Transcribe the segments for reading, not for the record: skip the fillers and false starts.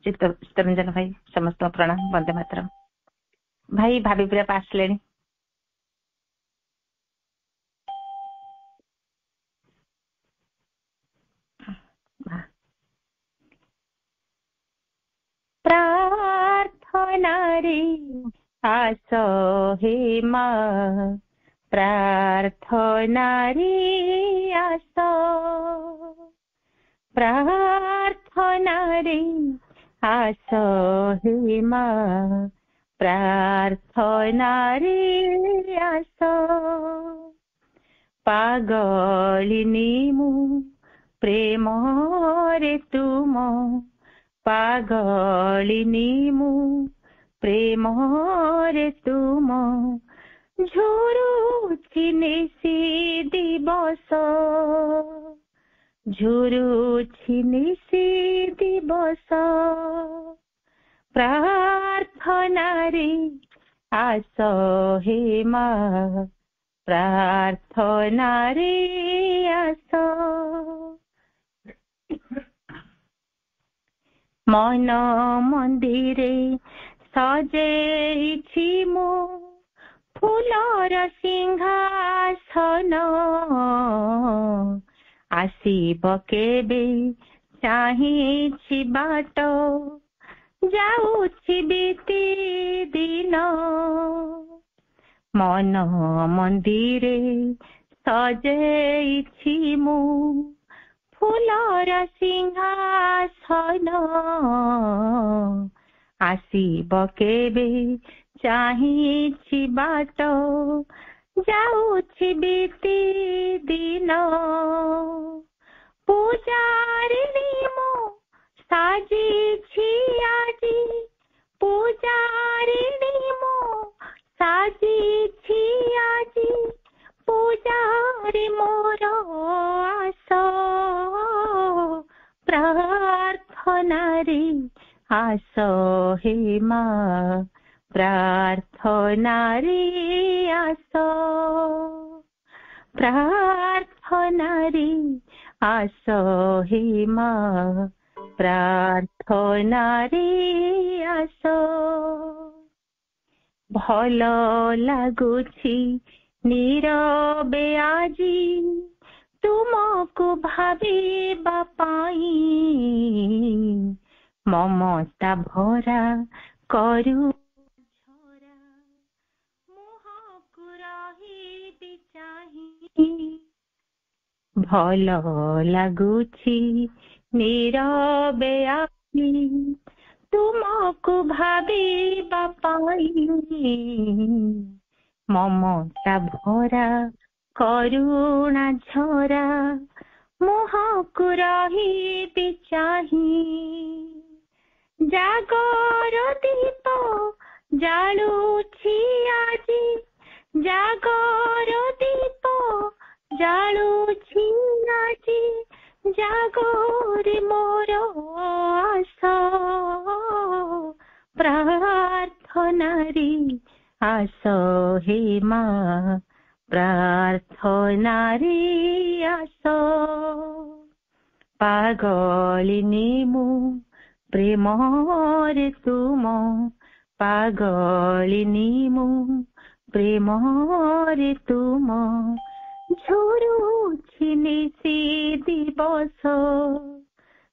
चित्तरंजन भाई समस्त प्रणाम। वंदे मातरम। भाई भाभी पूरा आसले। प्रार्थनारे आस हे मा, प्रार्थनारे आस, प्रार्थनारे आस हे मा, प्रार्थनारे आस। पागलिनी मु प्रेम रे तुम, पागलिनी मु प्रेम रे तुम, झुरुछि निशि दिवस, झुरुछि निशि दिवस। प्रार्थना रे आस हे मा, प्रार्थना रे आस। मन मंदिरे सजेइछि मु फूलर सिंहासन, आसिब केबे चाहिछि बाट, जाउछि बीती दिन। मन मंदिरे सजेइछि मु फूलर सिंहासन, आसिब केबे चाहिछि बाट, जाउछि बीती दिन। पूजारिणी मो साजिछि आजी, पूजारिणी मो साजिछि आजी, पूजारी मोर आस। प्रार्थना रे आस हे मा, प्रार्थना रे आस, प्रार्थना रे आस हे मा, प्रार्थना रे आस। भल लागुछि नीरबे आजी, तुमको भाबिबा पाई, ममता भरा करू झरा, मुहको रहिबि चाहि। भल लागुछि नीरबे आजी, तुमको भाबिबा पाई, ममता भरा करुणा झरा, मुहको रहिबि चाहि। जागर दीप जालुछि आजी, जागर दीप जालुछि आजी, जागरे मोर आस। प्रार्थना रे आस हे मा, प्रार्थना रे आस। पागलिनी मु प्रेम रे तुम, पागलिनी मु प्रेम रे तुम, झुरुछि निशि दिवस,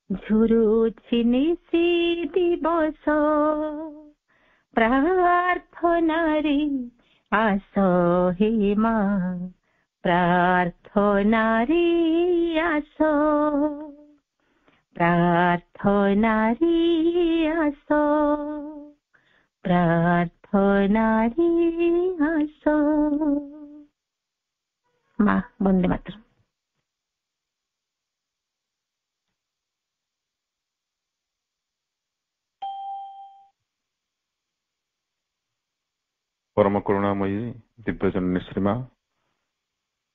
झुरुछि निशि दिवस। प्रार्थना रे आस हे मा, प्रार्थना रे आस, प्रार्थना रे आस, प्रार्थना रे आस। माँ वंदे मातरम। परम करुणामयी दिव्यजननी श्रीमा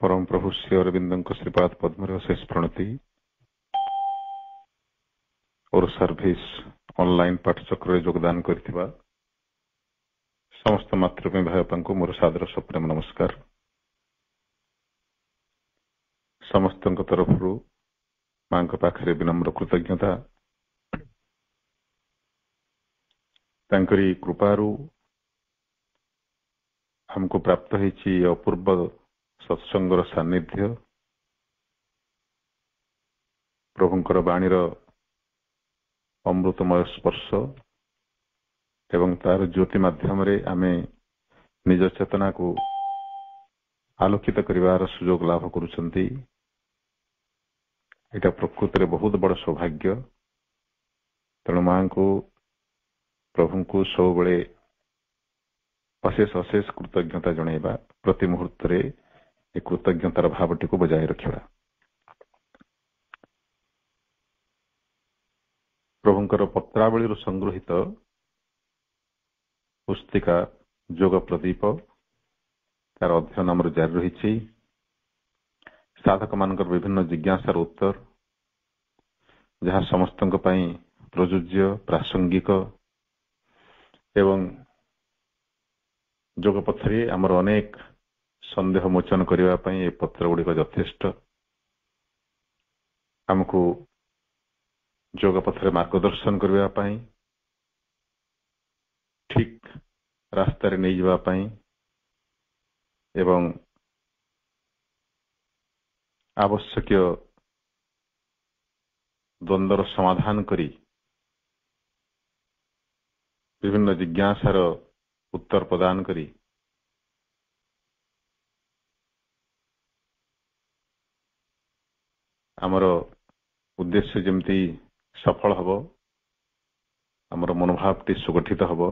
परम प्रभु श्री अरविंद श्रीपाद पद्म अशेष प्रणति और सर्विस ऑनलाइन पाठचक्र योगदान करथिबा समस्त मातृभूमि भाई को मोर सादर सप्रेम नमस्कार। समस्त तरफ मां पाखरे विनम्र कृतज्ञता। ତାଙ୍କରି କୃପାରୁ ଆମକୁ ପ୍ରାପ୍ତ ହେଇଛି ଅପୂର୍ବ ସତ୍ସଙ୍ଗର ସାନ୍ନିଧ୍ୟ, ପ୍ରଭୁଙ୍କର ବାଣୀର ଅମୃତମୟ ସ୍ପର୍ଶ ଏବଂ ତାର ଜ୍ୟୋତି ମାଧ୍ୟମରେ ଆମେ ନିଜ ଚେତନାକୁ ଆଲୋକିତ କରିବାର ସୁଯୋଗ ଲାଭ କରୁଛନ୍ତି। ଏଇଟା ପ୍ରକୃତରେ ବହୁତ ବଡ଼ ସୌଭାଗ୍ୟ। ତେଣୁ ମାଙ୍କୁ, ପ୍ରଭୁଙ୍କୁ ସବୁବେଳେ ଅଶେଷ ଅଶେଷ କୃତଜ୍ଞତା ଜଣାଇବା, ପ୍ରତି ମୁହୂର୍ତ୍ତରେ ଏ କୃତଜ୍ଞତାର ଭାବଟିକୁ ବଜାୟ ରଖିବା। ପ୍ରଭୁଙ୍କର ପତ୍ରାବଳୀରୁ ସଂଗୃହୀତ ପୁସ୍ତିକା ଯୋଗ ପ୍ରଦୀପ, ତାର ଅଧ୍ୟୟନ ଆମର ଜାରି ରହିଛି। ସାଧକମାନଙ୍କର ବିଭିନ୍ନ ଜିଜ୍ଞାସାର ଉତ୍ତର, ଯାହା ସମସ୍ତଙ୍କ ପାଇଁ ପ୍ରଯୁଜ୍ୟ, ପ୍ରାସଙ୍ଗିକ ଏବଂ ଯୋଗ ପଥରେ ଆମର ଅନେକ ସନ୍ଦେହ ମୋଚନ କରିବା ପାଇଁ ଏ ପତ୍ର ଗୁଡ଼ିକ ଯଥେଷ୍ଟ। ଆମକୁ ଯୋଗ ପଥରେ ମାର୍ଗଦର୍ଶନ କରିବା ପାଇଁ, ଠିକ ରାସ୍ତାରେ ନେଇଯିବା ପାଇଁ ଏବଂ ଆବଶ୍ୟକୀୟ ଦ୍ୱନ୍ଦ୍ୱର ସମାଧାନ କରି ବିଭିନ୍ନ ଜିଜ୍ଞାସାର ଉତ୍ତର ପ୍ରଦାନ କରି ଆମର ଉଦ୍ଦେଶ୍ୟ ଯେମିତି ସଫଳ ହେବ, ଆମର ମନୋଭାବଟି ସୁଗଠିତ ହେବ,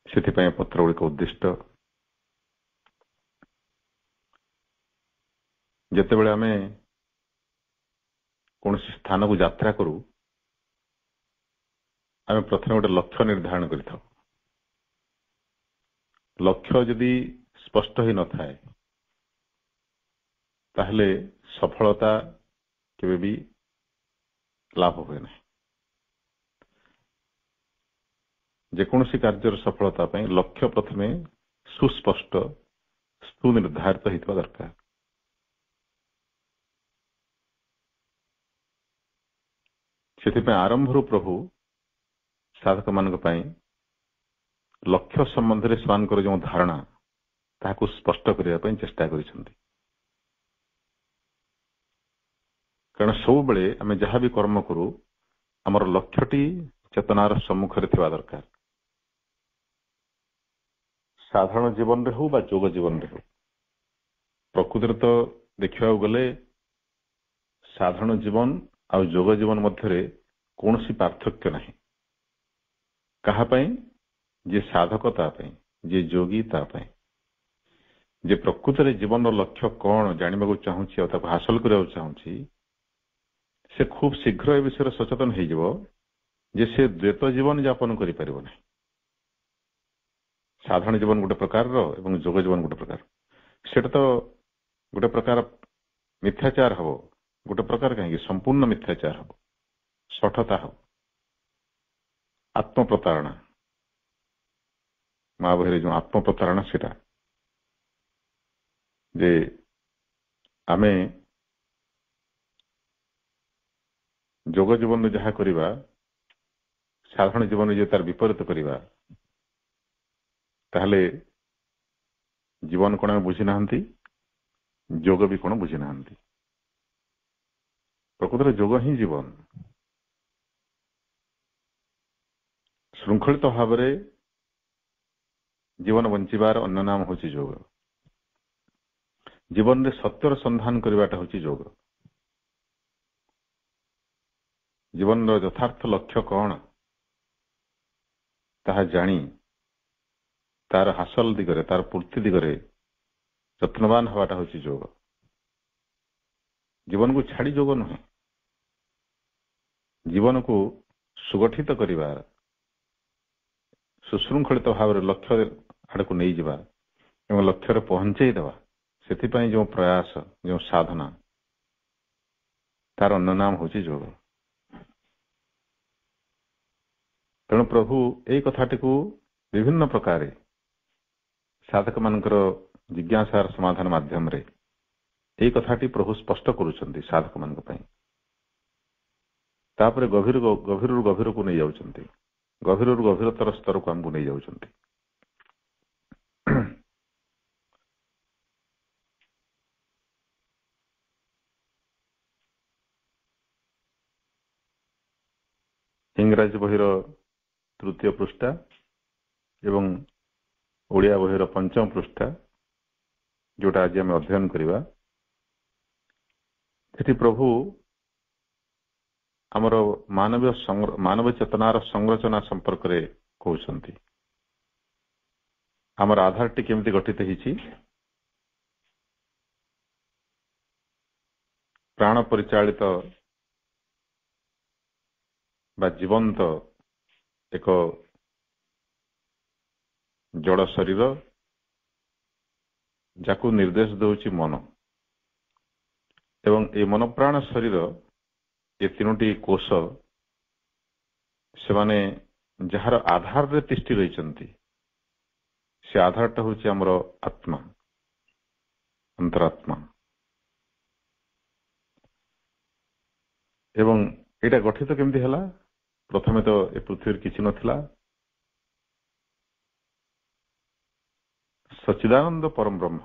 ସେଥିପାଇଁ ପତ୍ର ଗୁଡ଼ିକ ଉଦ୍ଦିଷ୍ଟ। ଯେତେବେଳେ ଆମେ କୌଣସି ସ୍ଥାନକୁ ଯାତ୍ରା କରୁ, ଆମେ ପ୍ରଥମେ ଗୋଟେ ଲକ୍ଷ୍ୟ ନିର୍ଦ୍ଧାରଣ କରିଥାଉ। ଲକ୍ଷ୍ୟ ଯଦି ସ୍ପଷ୍ଟ ହୋଇନଥାଏ, ତାହେଲେ ସଫଳତା କେବେ ବି ଲାଭ ହୁଏ ନାହିଁ। ଯେକୌଣସି କାର୍ଯ୍ୟର ସଫଳତା ପାଇଁ ଲକ୍ଷ୍ୟ ପ୍ରଥମେ ସୁସ୍ପଷ୍ଟ, ସୁନିର୍ଦ୍ଧାରିତ ହୋଇଥିବା ଦରକାର। ସେଥିପାଇଁ ଆରମ୍ଭରୁ ପ୍ରଭୁ ସାଧକମାନଙ୍କ ପାଇଁ ଲକ୍ଷ୍ୟ ସମ୍ବନ୍ଧରେ ସେମାନଙ୍କର ଯେଉଁ ଧାରଣା, ତାହାକୁ ସ୍ପଷ୍ଟ କରିବା ପାଇଁ ଚେଷ୍ଟା କରିଛନ୍ତି। କାରଣ ସବୁବେଳେ ଆମେ ଯାହା ବି କର୍ମ କରୁ, ଆମର ଲକ୍ଷ୍ୟଟି ଚେତନାର ସମ୍ମୁଖରେ ଥିବା ଦରକାର। ସାଧାରଣ ଜୀବନରେ ହଉ ବା ଯୋଗ ଜୀବନରେ ହଉ, ପ୍ରକୃତରେ ତ ଦେଖିବାକୁ ଗଲେ ସାଧାରଣ ଜୀବନ ଆଉ ଯୋଗ ଜୀବନ ମଧ୍ୟରେ କୌଣସି ପାର୍ଥକ୍ୟ ନାହିଁ। କାହା ପାଇଁ? ଯିଏ ସାଧକ ତା ପାଇଁ, ଯିଏ ଯୋଗୀ ତା ପାଇଁ। ଯେ ପ୍ରକୃତରେ ଜୀବନର ଲକ୍ଷ୍ୟ କଣ ଜାଣିବାକୁ ଚାହୁଁଛି ଆଉ ତାକୁ ହାସଲ କରିବାକୁ ଚାହୁଁଛି, ସେ ଖୁବ୍ ଶୀଘ୍ର ଏ ବିଷୟରେ ସଚେତନ ହେଇଯିବ ଯେ ସେ ଦ୍ୱୈତ ଜୀବନ ଯାପନ କରିପାରିବ ନାହିଁ। ସାଧାରଣ ଜୀବନ ଗୋଟେ ପ୍ରକାରର ଏବଂ ଯୋଗ ଜୀବନ ଗୋଟେ ପ୍ରକାର। ସେଟା ତ ଗୋଟେ ପ୍ରକାର ମିଥ୍ୟାଚାର ହବ, ଗୋଟେ ପ୍ରକାର କାହିଁକି ସମ୍ପୂର୍ଣ୍ଣ ମିଥ୍ୟାଚାର ହବ, ଶଠତା ହବ, ଆତ୍ମପ୍ରତାରଣା। ମା ବହିରେ ଯେଉଁ ଆତ୍ମପ୍ରତାରଣା, ସେଟା ଯେ ଆମେ ଯୋଗ ଜୀବନରେ ଯାହା କରିବା, ସାଧାରଣ ଜୀବନରେ ଯଦି ତାର ବିପରୀତ କରିବା, ତାହେଲେ ଜୀବନ କଣ ଆମେ ବୁଝି ନାହାନ୍ତି, ଯୋଗ ବି କଣ ବୁଝି ନାହାନ୍ତି। ପ୍ରକୃତରେ ଯୋଗ ହିଁ ଜୀବନ। ଶୃଙ୍ଖଳିତ ଭାବରେ ଜୀବନ ବଞ୍ଚିବାର ଅନ୍ୟ ନାମ ହେଉଛି ଯୋଗ। ଜୀବନରେ ସତ୍ୟର ସନ୍ଧାନ କରିବାଟା ହେଉଛି ଯୋଗ। ଜୀବନର ଯଥାର୍ଥ ଲକ୍ଷ୍ୟ କଣ ତାହା ଜାଣି ତାର ହାସଲ ଦିଗରେ, ତାର ପୂର୍ତ୍ତି ଦିଗରେ ଯତ୍ନବାନ ହେବାଟା ହେଉଛି ଯୋଗ। ଜୀବନକୁ ଛାଡ଼ି ଯୋଗ ନୁହେଁ, ଜୀବନକୁ ସୁଗଠିତ କରିବାର, ସୁଶୃଙ୍ଖଳିତ ଭାବରେ ଲକ୍ଷ୍ୟ ଆଡ଼କୁ ନେଇଯିବା ଏବଂ ଲକ୍ଷ୍ୟରେ ପହଞ୍ଚେଇ ଦେବା, ସେଥିପାଇଁ ଯେଉଁ ପ୍ରୟାସ, ଯେଉଁ ସାଧନା, ତାର ଅନ୍ୟ ନାମ ହେଉଛି ଯୋଗ। ତେଣୁ ପ୍ରଭୁ ଏଇ କଥାଟିକୁ ବିଭିନ୍ନ ପ୍ରକାରେ ସାଧକମାନଙ୍କର ଜିଜ୍ଞାସାର ସମାଧାନ ମାଧ୍ୟମରେ ଏଇ କଥାଟି ପ୍ରଭୁ ସ୍ପଷ୍ଟ କରୁଛନ୍ତି ସାଧକମାନଙ୍କ ପାଇଁ। ତାପରେ ଗଭୀରରୁ ଗଭୀରକୁ ନେଇ ଯାଉଛନ୍ତି, ଗଭୀରରୁ ଗଭୀରତର ସ୍ତରକୁ ଆମକୁ ନେଇ ଯାଉଛନ୍ତି। ଇଂରାଜୀ ବହିର 3ୟ ପୃଷ୍ଠା ଏବଂ ଓଡ଼ିଆ ବହିର 5ମ ପୃଷ୍ଠା, ଯୋଉଟା ଆଜି ଆମେ ଅଧ୍ୟୟନ କରିବା, ସେଠି ପ୍ରଭୁ ଆମର ମାନବ ଚେତନାର ସଂରଚନା ସମ୍ପର୍କରେ କହୁଛନ୍ତି। ଆମର ଆଧାରଟି କେମିତି ଗଠିତ ହେଇଛି? ପ୍ରାଣ ପରିଚାଳିତ ବା ଜୀବନ୍ତ ଏକ ଜଡ଼ ଶରୀର, ଯାକୁ ନିର୍ଦ୍ଦେଶ ଦେଉଛି ମନ, ଏବଂ এই ମନପ୍ରାଣ ଶରୀର, ଏ 3ଟି କୋଷ, ସେମାନେ ଯାହାର ଆଧାରରେ ତିଷ୍ଠି ରହିଛନ୍ତି, ସେ ଆଧାରଟା ହେଉଛି ଆମର ଆତ୍ମା, ଅନ୍ତରାତ୍ମା। ଏବଂ ଏଇଟା ଗଠିତ କେମିତି ହେଲା? ପ୍ରଥମେ ତ ଏ ପୃଥିବୀରେ କିଛି ନଥିଲା। ସଚ୍ଚିଦାନନ୍ଦ ପରମ ବ୍ରହ୍ମ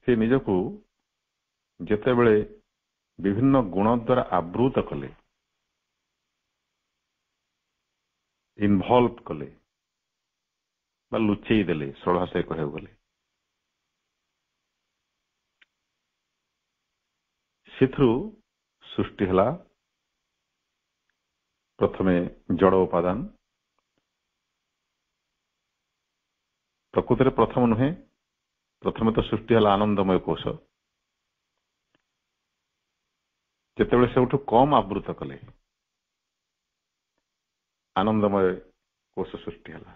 ସେ ନିଜକୁ ଯେତେବେଳେ ବିଭିନ୍ନ ଗୁଣ ଦ୍ୱାରା ଆବୃତ କଲେ, ଇନଭଲ୍ଭ କଲେ ବା ଲୁଚେଇ ଦେଲେ, ସରଳ ଭାଷାରେ କହିବାକୁ ଗଲେ, ସେଥିରୁ ସୃଷ୍ଟି ହେଲା ପ୍ରଥମେ ଜଡ଼ ଉପାଦାନ। ପ୍ରକୃତରେ ପ୍ରଥମ ନୁହେଁ, ପ୍ରଥମେ ତ ସୃଷ୍ଟି ହେଲା ଆନନ୍ଦମୟ କୋଷ। ଯେତେବେଳେ ସବୁଠୁ କମ୍ ଆବୃତ କଲେ, ଆନନ୍ଦମୟ କୋଷ ସୃଷ୍ଟି ହେଲା।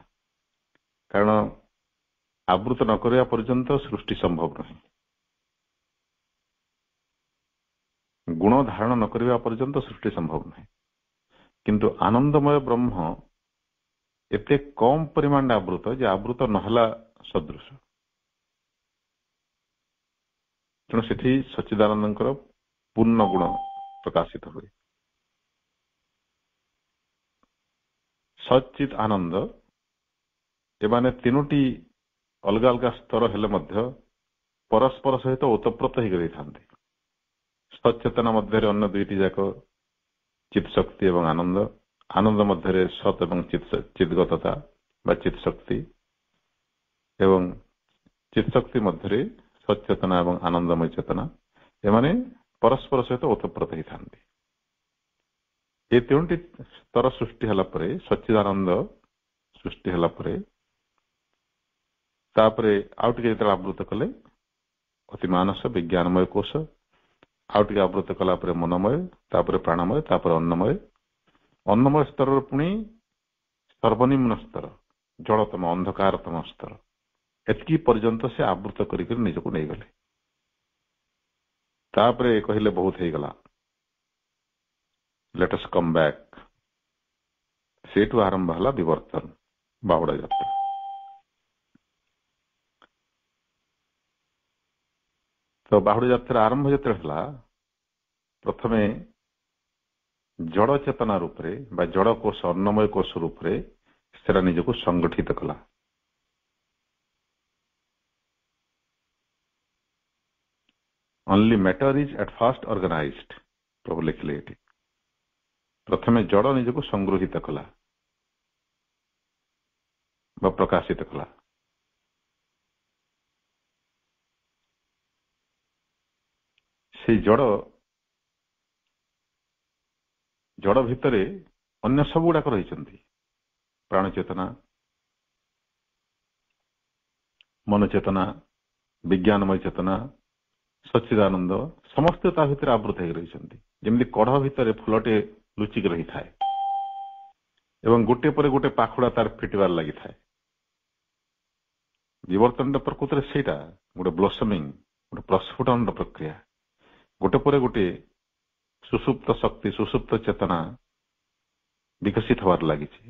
କାରଣ ଆବୃତ ନ କରିବା ପର୍ଯ୍ୟନ୍ତ ସୃଷ୍ଟି ସମ୍ଭବ ନୁହେଁ। ଗୁଣ ଧାରଣ ନ କରିବା ପର୍ଯ୍ୟନ୍ତ ସୃଷ୍ଟି ସମ୍ଭବ ନୁହେଁ। କିନ୍ତୁ ଆନନ୍ଦମୟ ବ୍ରହ୍ମ ଏତେ କମ୍ ପରିମାଣରେ ଆବୃତ ଯେ ଆବୃତ ନହେଲା ସଦୃଶ। ତେଣୁ ସେଠି ସଚ୍ଚିଦାନନ୍ଦଙ୍କର ପୂର୍ଣ୍ଣ ଗୁଣ ପ୍ରକାଶିତ ହୁଏ। ସଚ୍ଚିତ୍ ଆନନ୍ଦ, ଏମାନେ 3ଟି ଅଲଗା ଅଲଗା ସ୍ତର ହେଲେ ମଧ୍ୟ ପରସ୍ପର ସହିତ ଓତପ୍ରୋତ ହେଇକି ରହିଥାନ୍ତି। ସଚେତନ ମଧ୍ୟରେ ଅନ୍ୟ 2ଟି ଯାକ ଚିତ୍ ଶକ୍ତି ଏବଂ ଆନନ୍ଦ, ଆନନ୍ଦ ମଧ୍ୟରେ ସତ୍ ଏବଂ ଚିଦ୍ଗତତା ବା ଚିତ୍ ଶକ୍ତି, ଏବଂ ଚିତ୍ ଶକ୍ତି ମଧ୍ୟରେ ସଚେତନା ଏବଂ ଆନନ୍ଦମୟ ଚେତନା, ଏମାନେ ପରସ୍ପର ସହିତ ଓତପ୍ରୋତ ହେଇଥାନ୍ତି। ଏ 3ଟି ସ୍ତର ସୃଷ୍ଟି ହେଲା ପରେ, ସଚ୍ଚିଦାନନ୍ଦ ସୃଷ୍ଟି ହେଲା ପରେ, ତାପରେ ଆଉ ଟିକେ ଯେତେବେଳେ ଆବୃତ କଲେ ଅତି ମାନସ ବିଜ୍ଞାନମୟ କୋଷ, ଆଉ ଟିକେ ଆବୃତ କଲା ପରେ ମନମୟ, ତାପରେ ପ୍ରାଣମୟ, ତାପରେ ଅନ୍ନମୟ। ଅନ୍ନମୟ ସ୍ତରର ପୁଣି ସର୍ବନିମ୍ନ ସ୍ତର, ଜଳତମ ଅନ୍ଧକାରତମ ସ୍ତର, ଏତିକି ପର୍ଯ୍ୟନ୍ତ ସେ ଆବୃତ କରିକି ନିଜକୁ ନେଇଗଲେ। ତାପରେ କହିଲେ ବହୁତ ହେଇଗଲା, ଲେଟ୍ ଅସ୍ କମ୍ ବ୍ୟାକ୍। ସେଇଠୁ ଆରମ୍ଭ ହେଲା ବିବର୍ତ୍ତନ, ବାହୁଡା ଯାତ୍ରା। ତ ବାହୁଡା ଯାତ୍ରା ଆରମ୍ଭ ଯେତେବେଳେ ହେଲା, ପ୍ରଥମେ ଜଡ଼ ଚେତନା ରୂପରେ ବା ଜଡ଼ କୋଷ, ଅନ୍ନମୟ କୋଷ ରୂପରେ ସେଟା ନିଜକୁ ସଂଗଠିତ କଲା। Only matter is at first organized, ପ୍ରଭୁ ଲେଖିଲେ ଏଠି। ପ୍ରଥମେ ଜଡ଼ ନିଜକୁ ସଂଗୃହୀତ କଲା ବା ପ୍ରକାଶିତ କଲା। ସେଇ ଜଡ଼ ଭିତରେ ଅନ୍ୟ ସବୁ ଗୁଡାକ ରହିଛନ୍ତି। ପ୍ରାଣ ଚେତନା, ମନ ଚେତନା, ବିଜ୍ଞାନମୟ ଚେତନା, ସଚ୍ଚିଦାନନ୍ଦ, ସମସ୍ତେ ତା ଭିତରେ ଆବୃତ ହେଇକି ରହିଛନ୍ତି। ଯେମିତି କଢ ଭିତରେ ଫୁଲଟେ ଲୁଚିକି ରହିଥାଏ ଏବଂ ଗୋଟିଏ ପରେ ଗୋଟେ ପାଖୁଡା ତାର ଫିଟିବାର ଲାଗିଥାଏ। ବିବର୍ତ୍ତନଟା ପ୍ରକୃତରେ ସେଇଟା, ଗୋଟେ ବ୍ଲୋସମିଂ, ଗୋଟେ ପ୍ରସ୍ଫୁଟନର ପ୍ରକ୍ରିୟା। ଗୋଟେ ପରେ ଗୋଟେ ସୁସୁପ୍ତ ଶକ୍ତି, ସୁସୁପ୍ତ ଚେତନା ବିକଶିତ ହେବାର ଲାଗିଛି,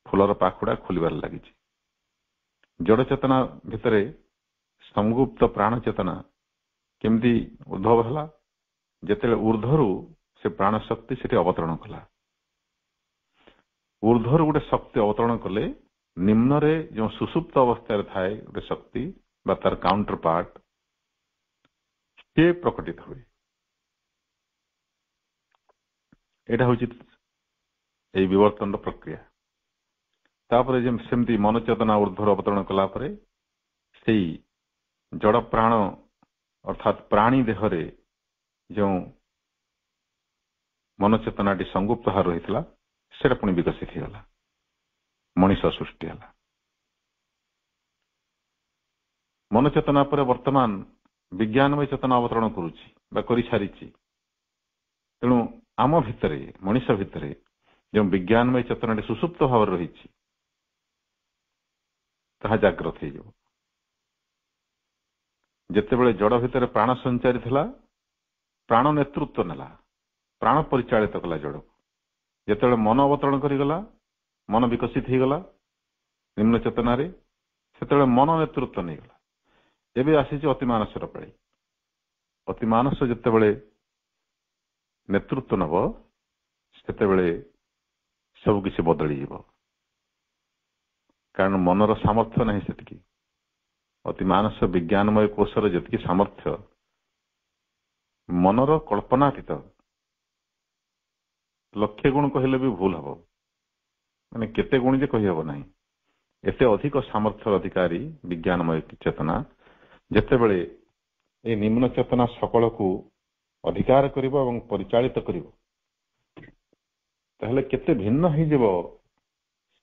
ଫୁଲର ପାଖୁଡା ଖୋଲିବାର ଲାଗିଛି। ଜଡ଼ ଚେତନା ଭିତରେ ସଂଗୁପ୍ତ ପ୍ରାଣ ଚେତନା କେମିତି ଉଦ୍ଭବ ହେଲା? ଯେତେବେଳେ ଉର୍ଦ୍ଧ୍ୱରୁ ସେ ପ୍ରାଣ ଶକ୍ତି ସେଠି ଅବତରଣ କଲା। ଊର୍ଦ୍ଧ୍ୱରୁ ଗୋଟେ ଶକ୍ତି ଅବତରଣ କଲେ ନିମ୍ନରେ ଯେଉଁ ସୁସୁପ୍ତ ଅବସ୍ଥାରେ ଥାଏ ଗୋଟେ ଶକ୍ତି ବା ତାର କାଉଣ୍ଟର ପାର୍ଟ ସେ ପ୍ରକଟିତ ହୁଏ। ଏଇଟା ହଉଛି ଏଇ ବିବର୍ତ୍ତନର ପ୍ରକ୍ରିୟା। ତାପରେ ସେମିତି ମନଚେତନା ଊର୍ଦ୍ଧ୍ୱରୁ ଅବତରଣ କଲା ପରେ ସେଇ ଜଡ଼ ପ୍ରାଣ ଅର୍ଥାତ୍ ପ୍ରାଣୀ ଦେହରେ ଯେଉଁ ମନଚେତନାଟି ସଂଗୁପ୍ତ ଭାବରେ ରହିଥିଲା ସେଟା ପୁଣି ବିକଶିତ ହେଇଗଲା, ମଣିଷ ସୃଷ୍ଟି ହେଲା। ମନଚେତନା ପରେ ବର୍ତ୍ତମାନ ବିଜ୍ଞାନମୟ ଚେତନା ଅବତରଣ କରୁଛି ବା କରିସାରିଛି। ତେଣୁ ଆମ ଭିତରେ, ମଣିଷ ଭିତରେ ଯେଉଁ ବିଜ୍ଞାନମୟ ଚେତନାଟି ସୁସୁପ୍ତ ଭାବରେ ରହିଛି ତାହା ଜାଗ୍ରତ ହେଇଯିବ। ଯେତେବେଳେ ଜଡ଼ ଭିତରେ ପ୍ରାଣ ସଞ୍ଚାରୀ ଥିଲା, ପ୍ରାଣ ନେତୃତ୍ୱ ନେଲା, ପ୍ରାଣ ପରିଚାଳିତ କଲା ଜଡ଼କୁ। ଯେତେବେଳେ ମନ ଅବତରଣ କରିଗଲା, ମନ ବିକଶିତ ହେଇଗଲା ନିମ୍ନ ଚେତନାରେ, ସେତେବେଳେ ମନ ନେତୃତ୍ୱ ନେଇଗଲା। ଏବେ ଆସିଛି ଅତିମାନସର ପାଳି। ଅତିମାନସ ଯେତେବେଳେ ନେତୃତ୍ୱ ନେବ ସେତେବେଳେ ସବୁ କିଛି ବଦଳିଯିବ। କାରଣ ମନର ସାମର୍ଥ୍ୟ ନାହିଁ ସେତିକି। ଅତିମାନସ ବିଜ୍ଞାନମୟ କୋଷର ଯେତିକି ସାମର୍ଥ୍ୟ ମନର କଳ୍ପନାତୀତ। ଲକ୍ଷେ ଗୁଣ କହିଲେ ବି ଭୁଲ ହବ, ମାନେ କେତେ ଗୁଣ ଯେ କହିହବ ନାହିଁ। ଏତେ ଅଧିକ ସାମର୍ଥ୍ୟର ଅଧିକାରୀ ବିଜ୍ଞାନମୟ ଚେତନା ଯେତେବେଳେ এই ନିମ୍ନ ଚେତନା ସକଳକୁ ଅଧିକାର କରିବ ଏବଂ ପରିଚାଳିତ କରିବ, ତାହେଲେ କେତେ ଭିନ୍ନ ହେଇଯିବ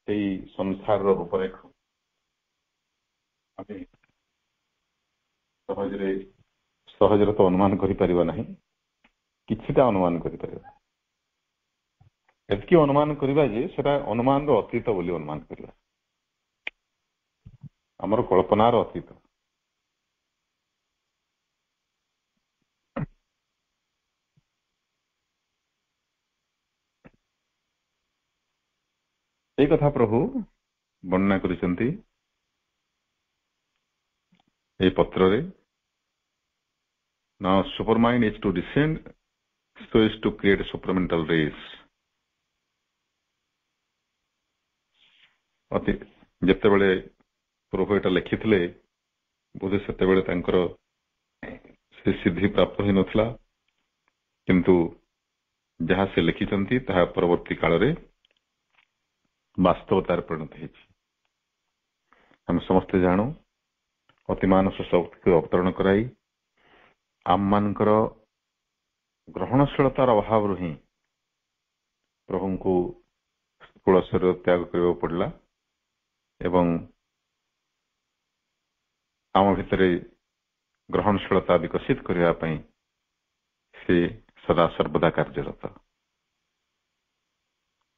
ସେଇ ସଂସାରର ରୂପରେଖ। ଆମେ ସହଜରେ ତ ଅନୁମାନ କରିପାରିବା ନାହିଁ, କିଛିଟା ଅନୁମାନ କରିପାରିବା। ଏତିକି ଅନୁମାନ କରିବା ଯେ ସେଟା ଅନୁମାନର ଅତୀତ ବୋଲି ଅନୁମାନ କରିବା, ଆମର କଳ୍ପନାର ଅତୀତ। এই କଥା ପ୍ରଭୁ ବର୍ଣ୍ଣନା କରିଛନ୍ତି এই ପତ୍ରରେ। Now supermind is to descend so as to create a supramental race. ଯେତେବେଳେ ପ୍ରଭୁ ଏଟା ଲେଖିଥିଲେ ବୋଧେ ସେତେବେଳେ ତାଙ୍କର ସେ ସିଦ୍ଧି ପ୍ରାପ୍ତ ହୋଇନଥିଲା, କିନ୍ତୁ ଯାହା ସେ ଲେଖିଛନ୍ତି ତାହା ପରବର୍ତ୍ତୀ କାଳରେ ବାସ୍ତବତାରେ ପରିଣତ ହେଇଛି। ଆମେ ସମସ୍ତେ ଜାଣୁ ଅତିମାନସ ଶକ୍ତିକୁ ଅବତରଣ କରାଇ ଆମମାନଙ୍କର ଗ୍ରହଣଶୀଳତାର ଅଭାବରୁ ହିଁ ପ୍ରଭୁଙ୍କୁ ସ୍ଥୂଳ ଶରୀର ତ୍ୟାଗ କରିବାକୁ ପଡ଼ିଲା ଏବଂ ଆମ ଭିତରେ ଗ୍ରହଣଶୀଳତା ବିକଶିତ କରିବା ପାଇଁ ସେ ସଦା ସର୍ବଦା କାର୍ଯ୍ୟରତ।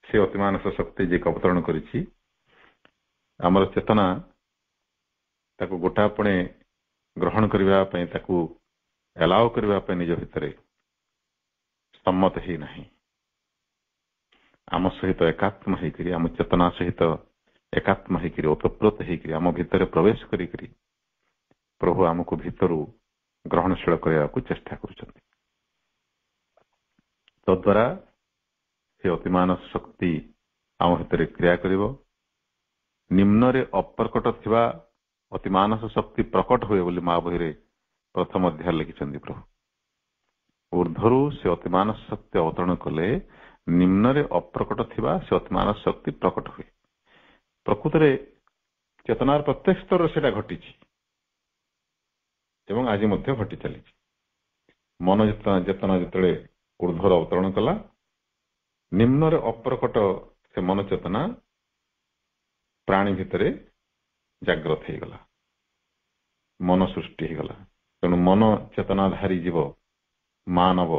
ସେ ଅତିମାନସ ଶକ୍ତି ଯିଏକି ଅବତରଣ କରିଛି, ଆମର ଚେତନା ତାକୁ ଗୋଟାପଣେ ଗ୍ରହଣ କରିବା ପାଇଁ, ତାକୁ ଏଲାଓ କରିବା ପାଇଁ ନିଜ ଭିତରେ ସମ୍ମତ ହେଇନାହିଁ। ଆମ ସହିତ ଏକାତ୍ମ ହେଇକରି, ଆମ ଚେତନା ସହିତ ଏକାତ୍ମ ହେଇକରି, ଓତପ୍ରୋତ ହେଇକରି, ଆମ ଭିତରେ ପ୍ରବେଶ କରିକରି ପ୍ରଭୁ ଆମକୁ ଭିତରୁ ଗ୍ରହଣଶୀଳ କରିବାକୁ ଚେଷ୍ଟା କରୁଛନ୍ତି। ତଦ୍ୱାରା ସେ ଅତିମାନସ ଶକ୍ତି ଆମ ଭିତରେ କ୍ରିୟା କରିବ। ନିମ୍ନରେ ଅପ୍ରକଟ ଥିବା ଅତିମାନସ ଶକ୍ତି ପ୍ରକଟ ହୁଏ ବୋଲି ମା ବହିରେ ପ୍ରଥମ ଅଧ୍ୟାୟ ଲେଖିଛନ୍ତି ପ୍ରଭୁ। ଊର୍ଦ୍ଧ୍ୱରୁ ସେ ଅତିମାନସ ଶକ୍ତି ଅବତରଣ କଲେ ନିମ୍ନରେ ଅପ୍ରକଟ ଥିବା ସେ ଅତିମାନସ ଶକ୍ତି ପ୍ରକଟ ହୁଏ। ପ୍ରକୃତରେ ଚେତନାର ପ୍ରତ୍ୟେକ ସ୍ତରରେ ସେଟା ଘଟିଛି ଏବଂ ଆଜି ମଧ୍ୟ ଘଟି ଚାଲିଛି। ମନ ଚେତନା ଯେତେବେଳେ ଊର୍ଦ୍ଧ୍ୱର ଅବତରଣ କଲା, ନିମ୍ନରେ ଅପ୍ରକଟ ସେ ମନ ଚେତନା ପ୍ରାଣୀ ଭିତରେ ଜାଗ୍ରତ ହେଇଗଲା, ମନ ସୃଷ୍ଟି ହେଇଗଲା। ତେଣୁ ମନ ଚେତନାଧାରୀ ଜୀବ ମାନବ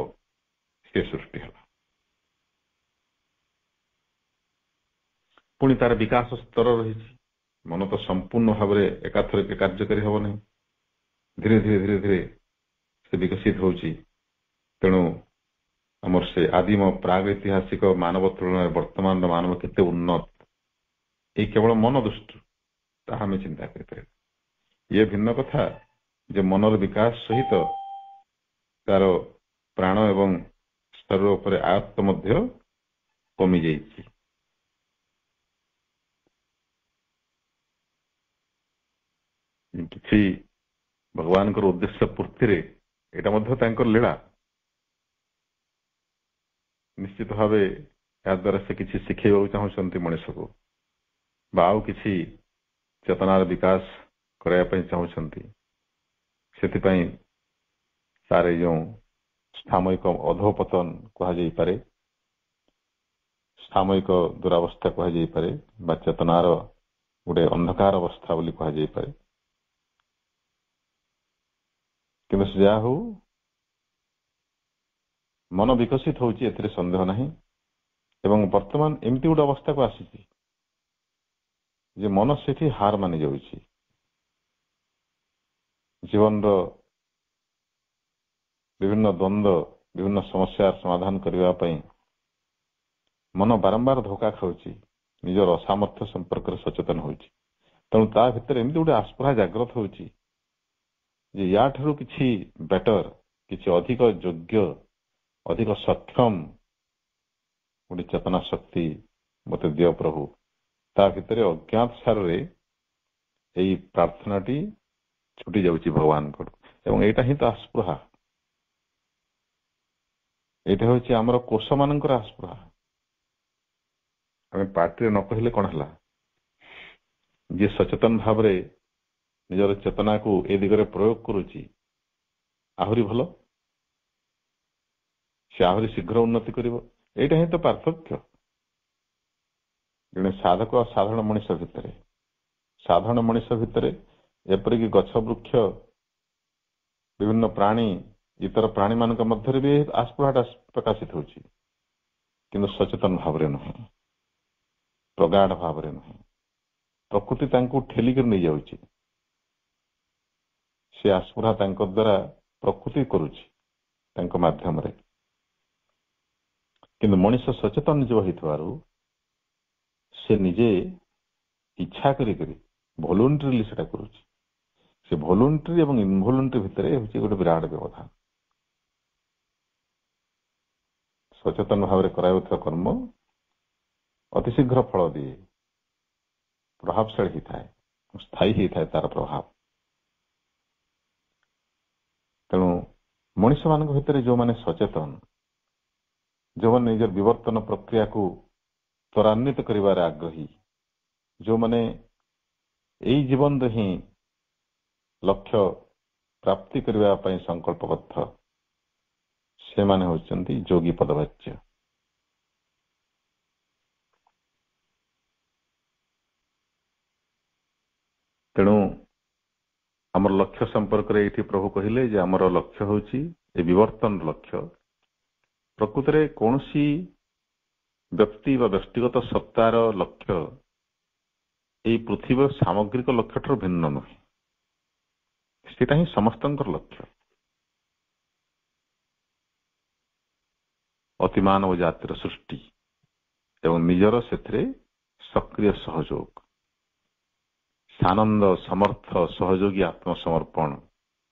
ସେ ସୃଷ୍ଟି ହେଲା। ପୁଣି ତାର ବିକାଶ ସ୍ତର ରହିଛି। ମନ ତ ସମ୍ପୂର୍ଣ୍ଣ ଭାବରେ ଏକାଥରକେ କାର୍ଯ୍ୟକାରୀ ହେବ ନାହିଁ, ଧୀରେ ଧୀରେ ଧୀରେ ଧୀରେ ସେ ବିକଶିତ ହଉଛି। ତେଣୁ ଆମର ସେ ଆଦିମ ପ୍ରାଗୈତିହାସିକ ମାନବ ତୁଳନାରେ ବର୍ତ୍ତମାନର ମାନବ କେତେ ଉନ୍ନତ, ଏଇ କେବଳ ମନ ଦୃଷ୍ଟିରୁ ତାହା ଆମେ ଚିନ୍ତା କରିପାରିବା। ଇଏ ଭିନ୍ନ କଥା ଯେ ମନର ବିକାଶ ସହିତ ତାର ପ୍ରାଣ ଏବଂ ଶରୀର ଉପରେ ଆୟତ୍ତ ମଧ୍ୟ କମି ଯାଇଛି। କିଛି ଭଗବାନଙ୍କର ଉଦ୍ଦେଶ୍ୟ ପୂର୍ତ୍ତିରେ ଏଇଟା ମଧ୍ୟ ତାଙ୍କର ଲୀଳା। ନିଶ୍ଚିତ ଭାବେ ଏହା ଦ୍ୱାରା ସେ କିଛି ଶିଖେଇବାକୁ ଚାହୁଁଛନ୍ତି ମଣିଷକୁ, ବା ଆଉ କିଛି ଚେତନାର ବିକାଶ କରାଇବା ପାଇଁ ଚାହୁଁଛନ୍ତି। ସେଥିପାଇଁ ତାର ଏଇ ଯେଉଁ ସାମୟିକ ଅଧୋପତନ କୁହାଯାଇପାରେ, ସାମୟିକ ଦୁରାବସ୍ଥା କୁହାଯାଇପାରେ, ବା ଚେତନାର ଗୋଟେ ଅନ୍ଧକାର ଅବସ୍ଥା ବୋଲି କୁହାଯାଇପାରେ। କିନ୍ତୁ ସେ ଯାହା ହଉ ମନ ବିକଶିତ ହେଉଛି, ଏଥିରେ ସନ୍ଦେହ ନାହିଁ। ଏବଂ ବର୍ତ୍ତମାନ ଏମିତି ଗୋଟେ ଅବସ୍ଥାକୁ ଆସିଛି ଯେ ମନ ସେଠି ହାର ମାନି ଯାଉଛି। ଜୀବନର ବିଭିନ୍ନ ଦ୍ୱନ୍ଦ୍ୱ, ବିଭିନ୍ନ ସମସ୍ୟାର ସମାଧାନ କରିବା ପାଇଁ ମନ ବାରମ୍ବାର ଧୋକା ଖାଉଛି, ନିଜର ଅସାମର୍ଥ୍ୟ ସମ୍ପର୍କରେ ସଚେତନ ହେଉଛି। ତେଣୁ ତା ଭିତରେ ଏମିତି ଗୋଟେ ଆସ୍ପୃହା ଜାଗ୍ରତ ହେଉଛି ଯେ ୟାଠାରୁ କିଛି ବେଟର, କିଛି ଅଧିକ ଯୋଗ୍ୟ, ଅଧିକ ସକ୍ଷମ ଗୋଟେ ଚେତନା ଶକ୍ତି ମତେ ଦିଅ ପ୍ରଭୁ। ତା ଭିତରେ ଅଜ୍ଞାତ ସାରରେ ଏଇ ପ୍ରାର୍ଥନାଟି ଛୁଟି ଯାଉଛି ଭଗବାନଙ୍କର। ଏବଂ ଏଇଟା ହିଁ ତ ଆସ୍ପୃହା, ଏଇଟା ହେଉଛି ଆମର କୋଷମାନଙ୍କର ଆସ୍ପୃହା। ଆମେ ପାଟିରେ ନ କହିଲେ କଣ ହେଲା, ଯିଏ ସଚେତନ ଭାବରେ ନିଜର ଚେତନାକୁ ଏ ଦିଗରେ ପ୍ରୟୋଗ କରୁଛି ଆହୁରି ଭଲ, ସେ ଆହୁରି ଶୀଘ୍ର ଉନ୍ନତି କରିବ। ଏଇଟା ହିଁ ତ ପାର୍ଥକ୍ୟ ଜଣେ ସାଧକ ଆଉ ସାଧାରଣ ମଣିଷ ଭିତରେ। ସାଧାରଣ ମଣିଷ ଭିତରେ ଏପରିକି ଗଛ ବୃକ୍ଷ, ବିଭିନ୍ନ ପ୍ରାଣୀ, ଇତର ପ୍ରାଣୀମାନଙ୍କ ମଧ୍ୟରେ ବି ଆସ୍ପୃହାଟା ପ୍ରକାଶିତ ହେଉଛି, କିନ୍ତୁ ସଚେତନ ଭାବରେ ନୁହେଁ, ପ୍ରଗାଢ଼ ଭାବରେ ନୁହେଁ। ପ୍ରକୃତି ତାଙ୍କୁ ଠେଲିକରି ନେଇଯାଉଛି, ସେ ଆସ୍ପୃହା ତାଙ୍କ ଦ୍ୱାରା ପ୍ରକୃତି କରୁଛି ତାଙ୍କ ମାଧ୍ୟମରେ। କିନ୍ତୁ ମଣିଷ ସଚେତନ ଜୀବ ହେଇଥିବାରୁ ସେ ନିଜେ ଇଚ୍ଛା କରିକରି ଭଲୁଣ୍ଟାରିଲି ସେଟା କରୁଛି। ସେ ଭଲୁଣ୍ଟାରୀ ଏବଂ ଇନଭଲୁଣ୍ଟାରୀ ଭିତରେ ହେଉଛି ଗୋଟେ ବିରାଟ ବ୍ୟବଧାନ। ସଚେତନ ଭାବରେ କରାଯାଉଥିବା କର୍ମ ଅତି ଶୀଘ୍ର ଫଳ ଦିଏ, ପ୍ରଭାବଶାଳୀ ହେଇଥାଏ, ସ୍ଥାୟୀ ହେଇଥାଏ ତାର ପ୍ରଭାବ। ତେଣୁ ମଣିଷମାନଙ୍କ ଭିତରେ ଯେଉଁମାନେ ସଚେତନ, ଯେଉଁମାନେ ନିଜର ବିବର୍ତ୍ତନ ପ୍ରକ୍ରିୟାକୁ ତ୍ୱରାନ୍ୱିତ କରିବାରେ ଆଗ୍ରହୀ, ଯେଉଁମାନେ ଏଇ ଜୀବନରେ ହିଁ ଲକ୍ଷ୍ୟ ପ୍ରାପ୍ତି କରିବା ପାଇଁ ସଂକଳ୍ପବଦ୍ଧ, ସେମାନେ ହେଉଛନ୍ତି ଯୋଗୀ ପଦବାଚ୍ୟ। ତେଣୁ ଆମର ଲକ୍ଷ୍ୟ ସମ୍ପର୍କରେ ଏଇଠି ପ୍ରଭୁ କହିଲେ ଯେ ଆମର ଲକ୍ଷ୍ୟ ହେଉଛି ଏ ବିବର୍ତ୍ତନ ଲକ୍ଷ୍ୟ। ପ୍ରକୃତରେ କୌଣସି ବ୍ୟକ୍ତି ବା ବ୍ୟକ୍ତିଗତ ସତ୍ତାର ଲକ୍ଷ୍ୟ ଏଇ ପୃଥିବୀର ସାମଗ୍ରିକ ଲକ୍ଷ୍ୟଠାରୁ ଭିନ୍ନ ନୁହେଁ। ସେଟା ହିଁ ସମସ୍ତଙ୍କର ଲକ୍ଷ୍ୟ। ଅତିମାନବ ଜାତିର ସୃଷ୍ଟି ଏବଂ ନିଜର ସେଥିରେ ସକ୍ରିୟ ସହଯୋଗ, ସାନନ୍ଦ ସମର୍ଥ ସହଯୋଗୀ ଆତ୍ମସମର୍ପଣ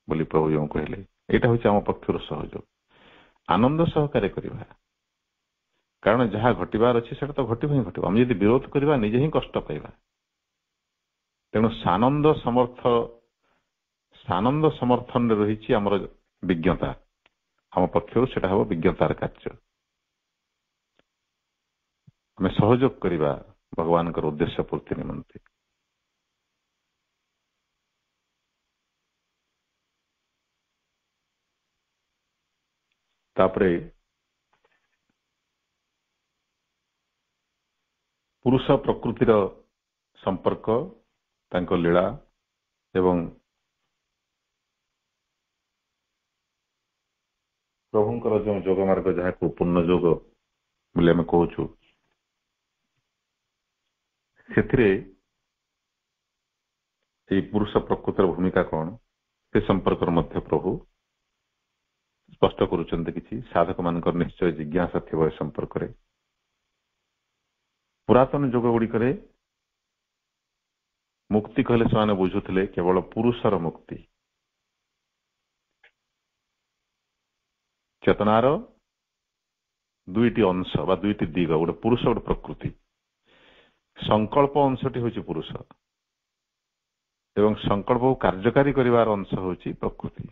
ବୋଲି ପ୍ରଭୁ ଯେଉଁ କହିଲେ, ଏଇଟା ହେଉଛି ଆମ ପକ୍ଷରୁ ସହଯୋଗ। ଆନନ୍ଦ ସହକାରେ କରିବା, କାରଣ ଯାହା ଘଟିବାର ଅଛି ସେଟା ତ ଘଟିବ ହିଁ ଘଟିବ। ଆମେ ଯଦି ବିରୋଧ କରିବା ନିଜେ ହିଁ କଷ୍ଟ ପାଇବା। ତେଣୁ ସାନନ୍ଦ ସମର୍ଥନରେ ରହିଛି ଆମର ବିଜ୍ଞତା। ଆମ ପକ୍ଷରୁ ସେଟା ହେବ ବିଜ୍ଞତାର କାର୍ଯ୍ୟ। ଆମେ ସହଯୋଗ କରିବା ଭଗବାନଙ୍କର ଉଦ୍ଦେଶ୍ୟ ପୂର୍ତ୍ତି ନିମନ୍ତେ। ତାପରେ ପୁରୁଷ ପ୍ରକୃତିର ସମ୍ପର୍କ, ତାଙ୍କ ଲୀଳା ଏବଂ ପ୍ରଭୁଙ୍କର ଯେଉଁ ଯୋଗ ମାର୍ଗ, ଯାହାକୁ ପୂର୍ଣ୍ଣ ଯୋଗ ବୋଲି ଆମେ କହୁଛୁ, ସେଥିରେ ଏଇ ପୁରୁଷ ପ୍ରକୃତିର ଭୂମିକା କଣ ସେ ସମ୍ପର୍କରେ ମଧ୍ୟ ପ୍ରଭୁ ସ୍ପଷ୍ଟ କରୁଛନ୍ତି। କିଛି ସାଧକ ମାନଙ୍କର ନିଶ୍ଚୟ ଜିଜ୍ଞାସା ଥିବ ଏ ସମ୍ପର୍କରେ। ପୁରାତନ ଯୁଗ ଗୁଡିକରେ ମୁକ୍ତି କହିଲେ ସେମାନେ ବୁଝୁଥିଲେ କେବଳ ପୁରୁଷର ମୁକ୍ତି, ଚେତନାର ଦୁଇଟି ଅଂଶ ବା ଦୁଇଟି ଦିଗ, ଗୋଟେ ପୁରୁଷ ଗୋଟେ ପ୍ରକୃତି। ସଂକଳ୍ପ ଅଂଶଟି ହେଉଛି ପୁରୁଷ ଏବଂ ସଂକଳ୍ପକୁ କାର୍ଯ୍ୟକାରୀ କରିବାର ଅଂଶ ହେଉଛି ପ୍ରକୃତି।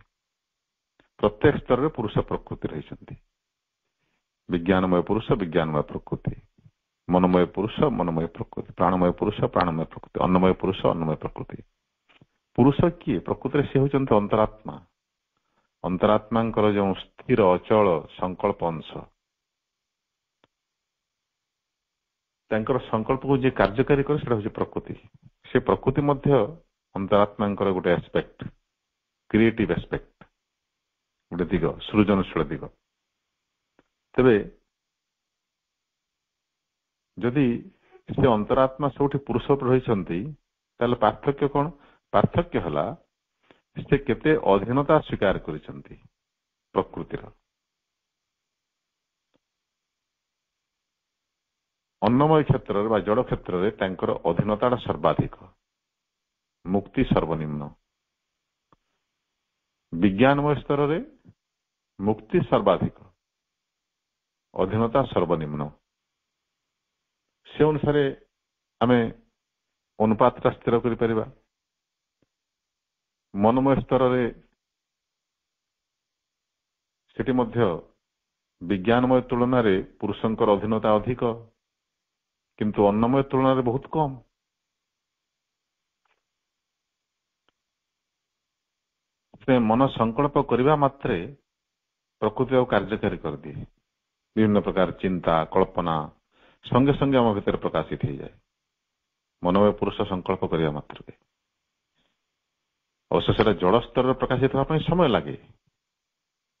ପ୍ରତ୍ୟେକ ସ୍ତରରେ ପୁରୁଷ ପ୍ରକୃତି ରହିଛନ୍ତି। ବିଜ୍ଞାନମୟ ପୁରୁଷ, ବିଜ୍ଞାନମୟ ପ୍ରକୃତି, ମନୋମୟ ପୁରୁଷ, ମନୋମୟ ପ୍ରକୃତି, ପ୍ରାଣମୟ ପୁରୁଷ, ପ୍ରାଣମୟ ପ୍ରକୃତି, ଅନ୍ନମୟ ପୁରୁଷ, ଅନ୍ନମୟ ପ୍ରକୃତି। ପୁରୁଷ କିଏ? ପ୍ରକୃତିରେ ସେ ହେଉଛନ୍ତି ଅନ୍ତରାତ୍ମା। ଅନ୍ତରାତ୍ମାଙ୍କର ଯେଉଁ ସ୍ଥିର ଅଚଳ ସଂକଳ୍ପ ଅଂଶ, ତାଙ୍କର ସଂକଳ୍ପକୁ ଯିଏ କାର୍ଯ୍ୟକାରୀ କରେ ସେଟା ହେଉଛି ପ୍ରକୃତି। ସେ ପ୍ରକୃତି ମଧ୍ୟ ଅନ୍ତରାତ୍ମାଙ୍କର ଗୋଟେ ଆସ୍ପେକ୍ଟ, କ୍ରିଏଟିଭ ଆସ୍ପେକ୍ଟ, ଗୋଟେ ଦିଗ, ସୃଜନଶୀଳ ଦିଗ। ତେବେ ଯଦି ସେ ଅନ୍ତରାତ୍ମା ସବୁଠି ପୁରୁଷ ଉପରେ ରହିଛନ୍ତି, ତାହେଲେ ପାର୍ଥକ୍ୟ କଣ? ପାର୍ଥକ୍ୟ ହେଲା ସେ କେତେ ଅଧୀନତା ସ୍ୱୀକାର କରିଛନ୍ତି ପ୍ରକୃତିର। ଅନ୍ନମୟ କ୍ଷେତ୍ରରେ ବା ଜଡ଼ କ୍ଷେତ୍ରରେ ତାଙ୍କର ଅଧୀନତାଟା ସର୍ବାଧିକ, ମୁକ୍ତି ସର୍ବନିମ୍ନ। ବିଜ୍ଞାନମୟ ସ୍ତରରେ ମୁକ୍ତି ସର୍ବାଧିକ, ଅଧୀନତା ସର୍ବନିମ୍ନ। ସେ ଅନୁସାରେ ଆମେ ଅନୁପାତଟା ସ୍ଥିର କରିପାରିବା। ମନୋମୟ ସ୍ତରରେ ସେଠି ମଧ୍ୟ ବିଜ୍ଞାନମୟ ତୁଳନାରେ ପୁରୁଷଙ୍କର ଅଧୀନତା ଅଧିକ, କିନ୍ତୁ ଅନ୍ନମୟ ତୁଳନାରେ ବହୁତ କମ୍। ସେ ମନ ସଂକଳ୍ପ କରିବା ମାତ୍ରେ ପ୍ରକୃତି ଆଉ କାର୍ଯ୍ୟକାରୀ କରିଦିଏ। ବିଭିନ୍ନ ପ୍ରକାର ଚିନ୍ତା କଳ୍ପନା ସଙ୍ଗେ ସଙ୍ଗେ ଆମ ଭିତରେ ପ୍ରକାଶିତ ହେଇଯାଏ ମନୋମୟ ପୁରୁଷ ସଂକଳ୍ପ କରିବା ମାତ୍ରକେ। ଅବଶ୍ୟ ସେଟା ଜଳ ସ୍ତରରେ ପ୍ରକାଶିତ ହେବା ପାଇଁ ସମୟ ଲାଗେ,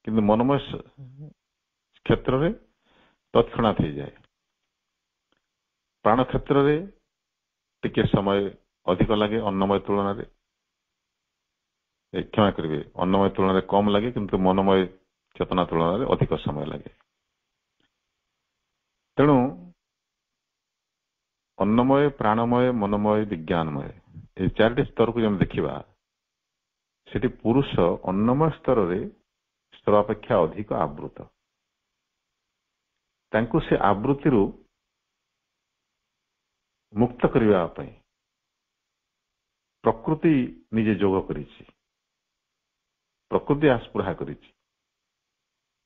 କିନ୍ତୁ ମନୋମୟ କ୍ଷେତ୍ରରେ ତତ୍କ୍ଷଣାତ୍ ହେଇଯାଏ। ପ୍ରାଣ କ୍ଷେତ୍ରରେ ଟିକେ ସମୟ ଅଧିକ ଲାଗେ ଅନ୍ନମୟ ତୁଳନାରେ, କ୍ଷମା କରିବେ, ଅନ୍ନମୟ ତୁଳନାରେ କମ୍ ଲାଗେ, କିନ୍ତୁ ମନୋମୟ ଚେତନା ତୁଳନାରେ ଅଧିକ ସମୟ ଲାଗେ। ତେଣୁ ଅନ୍ନମୟ, ପ୍ରାଣମୟ, ମନୋମୟ, ବିଜ୍ଞାନମୟ, এই ଚାରିଟି ସ୍ତରକୁ ଆମେ ଦେଖିବା, ସେଠି ପୁରୁଷ ଅନ୍ନମୟ ସ୍ତରରେ ସର୍ବାପେକ୍ଷା ଅଧିକ ଆବୃତ। ତାଙ୍କୁ ସେ ଆବୃତ୍ତିରୁ ମୁକ୍ତ କରିବା ପାଇଁ ପ୍ରକୃତି ନିଜେ ଯୋଗ କରିଛି, ପ୍ରକୃତି ଆସ୍ପୃହା କରିଛି।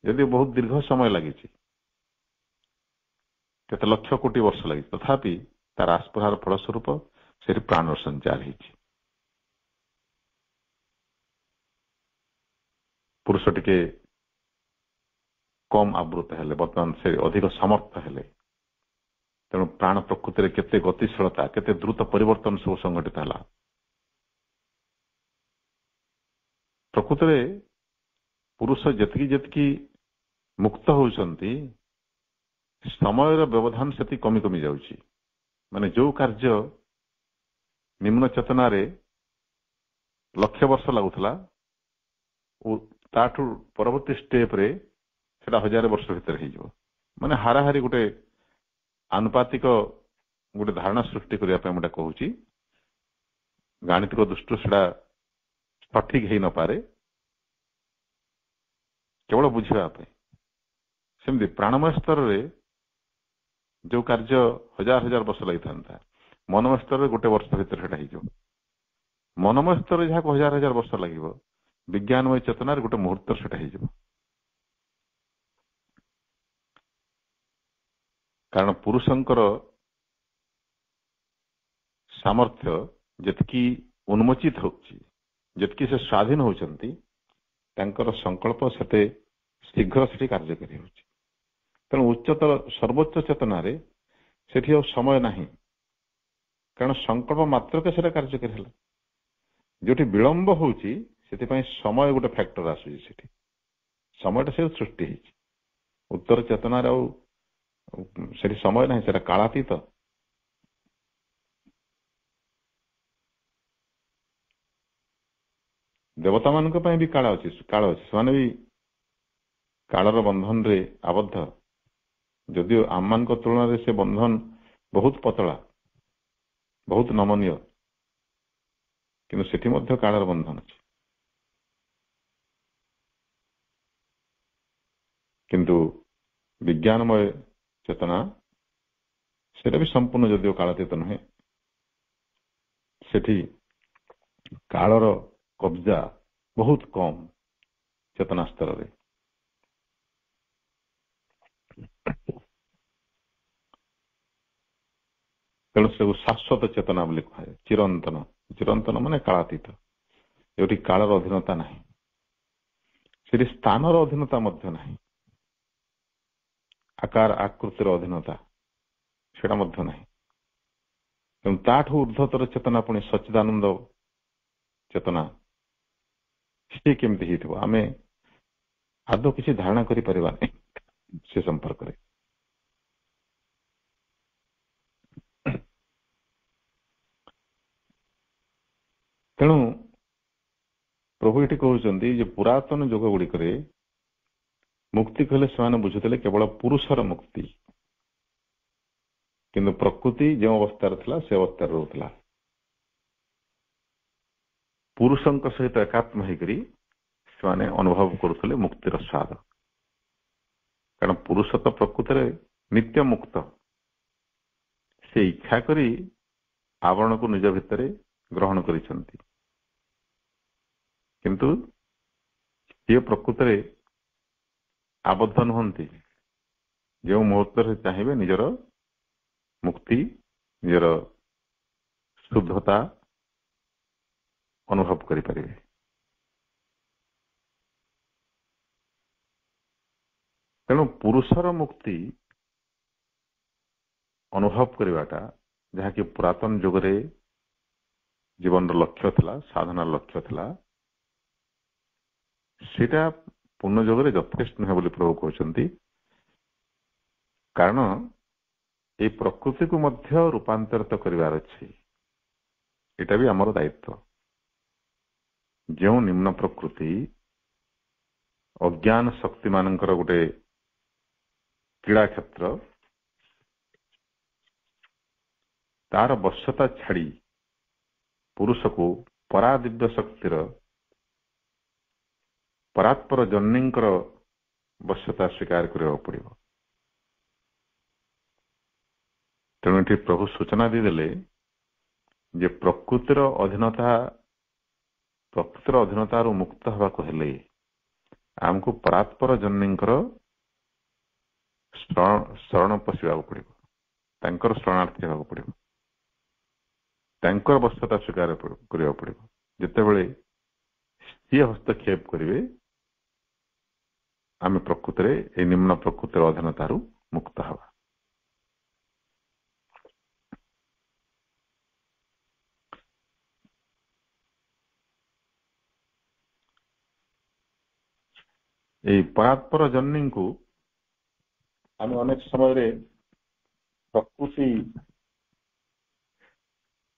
ଯଦି ବହୁତ ଦୀର୍ଘ ସମୟ ଲାଗିଛି, କେତେ ଲକ୍ଷ କୋଟି ବର୍ଷ ଲାଗିଛି, ତଥାପି ତାର ଆସ୍ପୃହାର ଫଳସ୍ୱରୂପ ସେଠି ପ୍ରାଣର ସଞ୍ଚାର ହେଇଛି। ପୁରୁଷ ଟିକେ କମ୍ ଆବୃତ ହେଲେ, ବର୍ତ୍ତମାନ ସେ ଅଧିକ ସମର୍ଥ ହେଲେ। ତେଣୁ ପ୍ରାଣ ପ୍ରକୃତିରେ କେତେ ଗତିଶୀଳତା, କେତେ ଦ୍ରୁତ ପରିବର୍ତ୍ତନ ସବୁ ସଂଘଟିତ ହେଲା। ପ୍ରକୃତରେ ପୁରୁଷ ଯେତିକି ଯେତିକି ମୁକ୍ତ ହେଉଛନ୍ତି, ସମୟର ବ୍ୟବଧାନ ସେତିକି କମି କମି ଯାଉଛି। ମାନେ ଯୋଉ କାର୍ଯ୍ୟ ନିମ୍ନ ଚେତନାରେ ଲକ୍ଷ ବର୍ଷ ଲାଗୁଥିଲା, ତାଠୁ ପରବର୍ତ୍ତୀ ଷ୍ଟେପରେ ସେଟା 1000 ବର୍ଷ ଭିତରେ ହେଇଯିବ। ମାନେ ହାରାହାରି ଗୋଟେ ଆନୁପାତିକ ଗୋଟେ ଧାରଣା ସୃଷ୍ଟି କରିବା ପାଇଁ ମୁଁ କହୁଛି। ଗାଣିତିକ ଦୃଷ୍ଟିରୁ ସେଟା ସଠିକ ହେଇନପାରେ, କେବଳ ବୁଝିବା ପାଇଁ। ସେମିତି ପ୍ରାଣମୟ ସ୍ତରରେ ଯୋଉ କାର୍ଯ୍ୟ 1000 ବର୍ଷ ଲାଗିଥାନ୍ତା, ମନୋମୟ ସ୍ତରରେ ଗୋଟେ ବର୍ଷ ଭିତରେ ସେଟା ହେଇଯିବ। ମନୋମୟ ସ୍ତରରେ ଯାହାକୁ 1000 ବର୍ଷ ଲାଗିବ, ବିଜ୍ଞାନମୟ ଚେତନାରେ ଗୋଟେ ମୁହୂର୍ତ୍ତରେ ସେଟା ହେଇଯିବ। କାରଣ ପୁରୁଷଙ୍କର ସାମର୍ଥ୍ୟ ଯେତିକି ଉନ୍ମୋଚିତ ହେଉଛି, ଯେତିକି ସେ ସ୍ୱାଧୀନ ହେଉଛନ୍ତି, ତାଙ୍କର ସଂକଳ୍ପ ସେତେ ଶୀଘ୍ର ସେଠି କାର୍ଯ୍ୟକାରୀ ହେଉଛି। ତେଣୁ ଉଚ୍ଚତର ସର୍ବୋଚ୍ଚ ଚେତନାରେ ସେଠି ଆଉ ସମୟ ନାହିଁ, କାରଣ ସଂକଳ୍ପ ମାତ୍ରକେ ସେଟା କାର୍ଯ୍ୟକାରୀ ହେଲା। ଯୋଉଠି ବିଳମ୍ବ ହେଉଛି, ସେଥିପାଇଁ ସମୟ ଗୋଟେ ଫ୍ୟାକ୍ଟର ଆସୁଛି। ସେଠି ସମୟଟା ସେ ସୃଷ୍ଟି ହେଇଛି। ଉତ୍ତର ଚେତନାରେ ଆଉ ସେଠି ସମୟ ନାହିଁ, ସେଟା କାଳାତୀତ। ଦେବତା ମାନଙ୍କ ପାଇଁ ବି କାଳ ଅଛି, ସେମାନେ ବି କାଳର ବନ୍ଧନରେ ଆବଦ୍ଧ। ଯଦିଓ ଆମମାନଙ୍କ ତୁଳନାରେ ସେ ବନ୍ଧନ ବହୁତ ପତଳା, ବହୁତ ନମନୀୟ, କିନ୍ତୁ ସେଠି ମଧ୍ୟ କାଳର ବନ୍ଧନ ଅଛି। କିନ୍ତୁ ବିଜ୍ଞାନମୟ ଚେତନା ସେଟା ବି ସମ୍ପୂର୍ଣ୍ଣ ଯଦିଓ କାଳାତୀତ ନୁହେଁ, ସେଠି କାଳର କବ୍ଜା ବହୁତ କମ୍ ଚେତନା ସ୍ତରରେ। ତେଣୁ ସବୁ ଶାଶ୍ୱତ ଚେତନା ବୋଲି କୁହାଯାଏ। ଚିରନ୍ତନ, ଚିରନ୍ତନ ମାନେ କାଳାତୀତ, ଯୋଉଠି କାଳର ଅଧୀନତା ନାହିଁ, ସେଠି ସ୍ଥାନର ଅଧୀନତା ମଧ୍ୟ ନାହିଁ, ଆକାର ଆକୃତିର ଅଧୀନତା ସେଟା ମଧ୍ୟ ନାହିଁ। ତେଣୁ ତାଠୁ ଉର୍ଦ୍ଧ୍ୱତର ଚେତନା ପୁଣି ସଚ୍ଚିଦାନନ୍ଦ ଚେତନା, ସେ କେମିତି ହେଇଥିବ ଆମେ ଆଦୌ କିଛି ଧାରଣା କରିପାରିବାନି ସେ ସମ୍ପର୍କରେ। ତେଣୁ ପ୍ରଭୁ ଏଠି କହୁଛନ୍ତି ଯେ ପୁରାତନ ଯୁଗ ଗୁଡିକରେ ମୁକ୍ତି କହିଲେ ସେମାନେ ବୁଝୁଥିଲେ କେବଳ ପୁରୁଷର ମୁକ୍ତି, କିନ୍ତୁ ପ୍ରକୃତି ଯେଉଁ ଅବସ୍ଥାରେ ଥିଲା ସେ ଅବସ୍ଥାରେ ରହୁଥିଲା। ପୁରୁଷଙ୍କ ସହିତ ଏକାତ୍ମ ହେଇକରି ସେମାନେ ଅନୁଭବ କରୁଥିଲେ ମୁକ୍ତିର ସ୍ୱାଦ। କାରଣ ପୁରୁଷ ତ ପ୍ରକୃତରେ ନିତ୍ୟ ମୁକ୍ତ, ସେ ଇଚ୍ଛା କରି ଆବରଣକୁ ନିଜ ଭିତରେ ଗ୍ରହଣ କରିଛନ୍ତି, କିନ୍ତୁ ସିଏ ପ୍ରକୃତରେ ଆବଦ୍ଧ ନୁହନ୍ତି। ଯେଉଁ ମୁହୂର୍ତ୍ତରେ ଚାହିଁବେ ନିଜର ମୁକ୍ତି, ନିଜର ଶୁଦ୍ଧତା ଅନୁଭବ କରିପାରିବେ। ତେଣୁ ପୁରୁଷର ମୁକ୍ତି ଅନୁଭବ କରିବାଟା, ଯାହାକି ପୁରାତନ ଯୁଗରେ ଜୀବନର ଲକ୍ଷ୍ୟ ଥିଲା, ସାଧନାର ଲକ୍ଷ୍ୟ ଥିଲା, ସେଇଟା ପୂର୍ଣ୍ଣ ଯୁଗରେ ଯଥେଷ୍ଟ ନୁହେଁ ବୋଲି ପ୍ରଭୁ କହୁଛନ୍ତି। କାରଣ এই ପ୍ରକୃତିକୁ ମଧ୍ୟ ରୂପାନ୍ତରିତ କରିବାର ଅଛି। ଏଇଟା ବି ଆମର ଦାୟିତ୍ୱ। ଯେଉଁ ନିମ୍ନ ପ୍ରକୃତି ଅଜ୍ଞାନ ଶକ୍ତି ମାନଙ୍କର ଗୋଟେ କ୍ରୀଡ଼ା କ୍ଷେତ୍ର, ତାର ବଶ୍ୟତା ଛାଡ଼ି ପୁରୁଷକୁ ପରାଦିବ୍ୟ ଶକ୍ତିର, ପରାତ୍ପର ଜନନୀଙ୍କର ବଶ୍ୟତା ସ୍ୱୀକାର କରିବାକୁ ପଡ଼ିବ। ତେଣୁ ଏଠି ପ୍ରଭୁ ସୂଚନା ଦେଇଦେଲେ ଯେ ପ୍ରକୃତିର ଅଧୀନତାରୁ ମୁକ୍ତ ହେବାକୁ ହେଲେ ଆମକୁ ପରାତ୍ପର ଜନନୀଙ୍କର ଶରଣ ପଶିବାକୁ ପଡ଼ିବ, ତାଙ୍କର ଶରଣାର୍ଥୀ ହେବାକୁ ପଡ଼ିବ, ତାଙ୍କର ବଶ୍ୟତା ସ୍ୱୀକାର କରିବାକୁ ପଡ଼ିବ। ଯେତେବେଳେ ସିଏ ହସ୍ତକ୍ଷେପ କରିବେ ଆମେ ପ୍ରକୃତରେ এই ନିମ୍ନ ପ୍ରକୃତିର ଅଧୀନତାରୁ ମୁକ୍ତ ହେବା। এই ପରାତ୍ପର ଜନନୀଙ୍କୁ ଆମେ ଅନେକ ସମୟରେ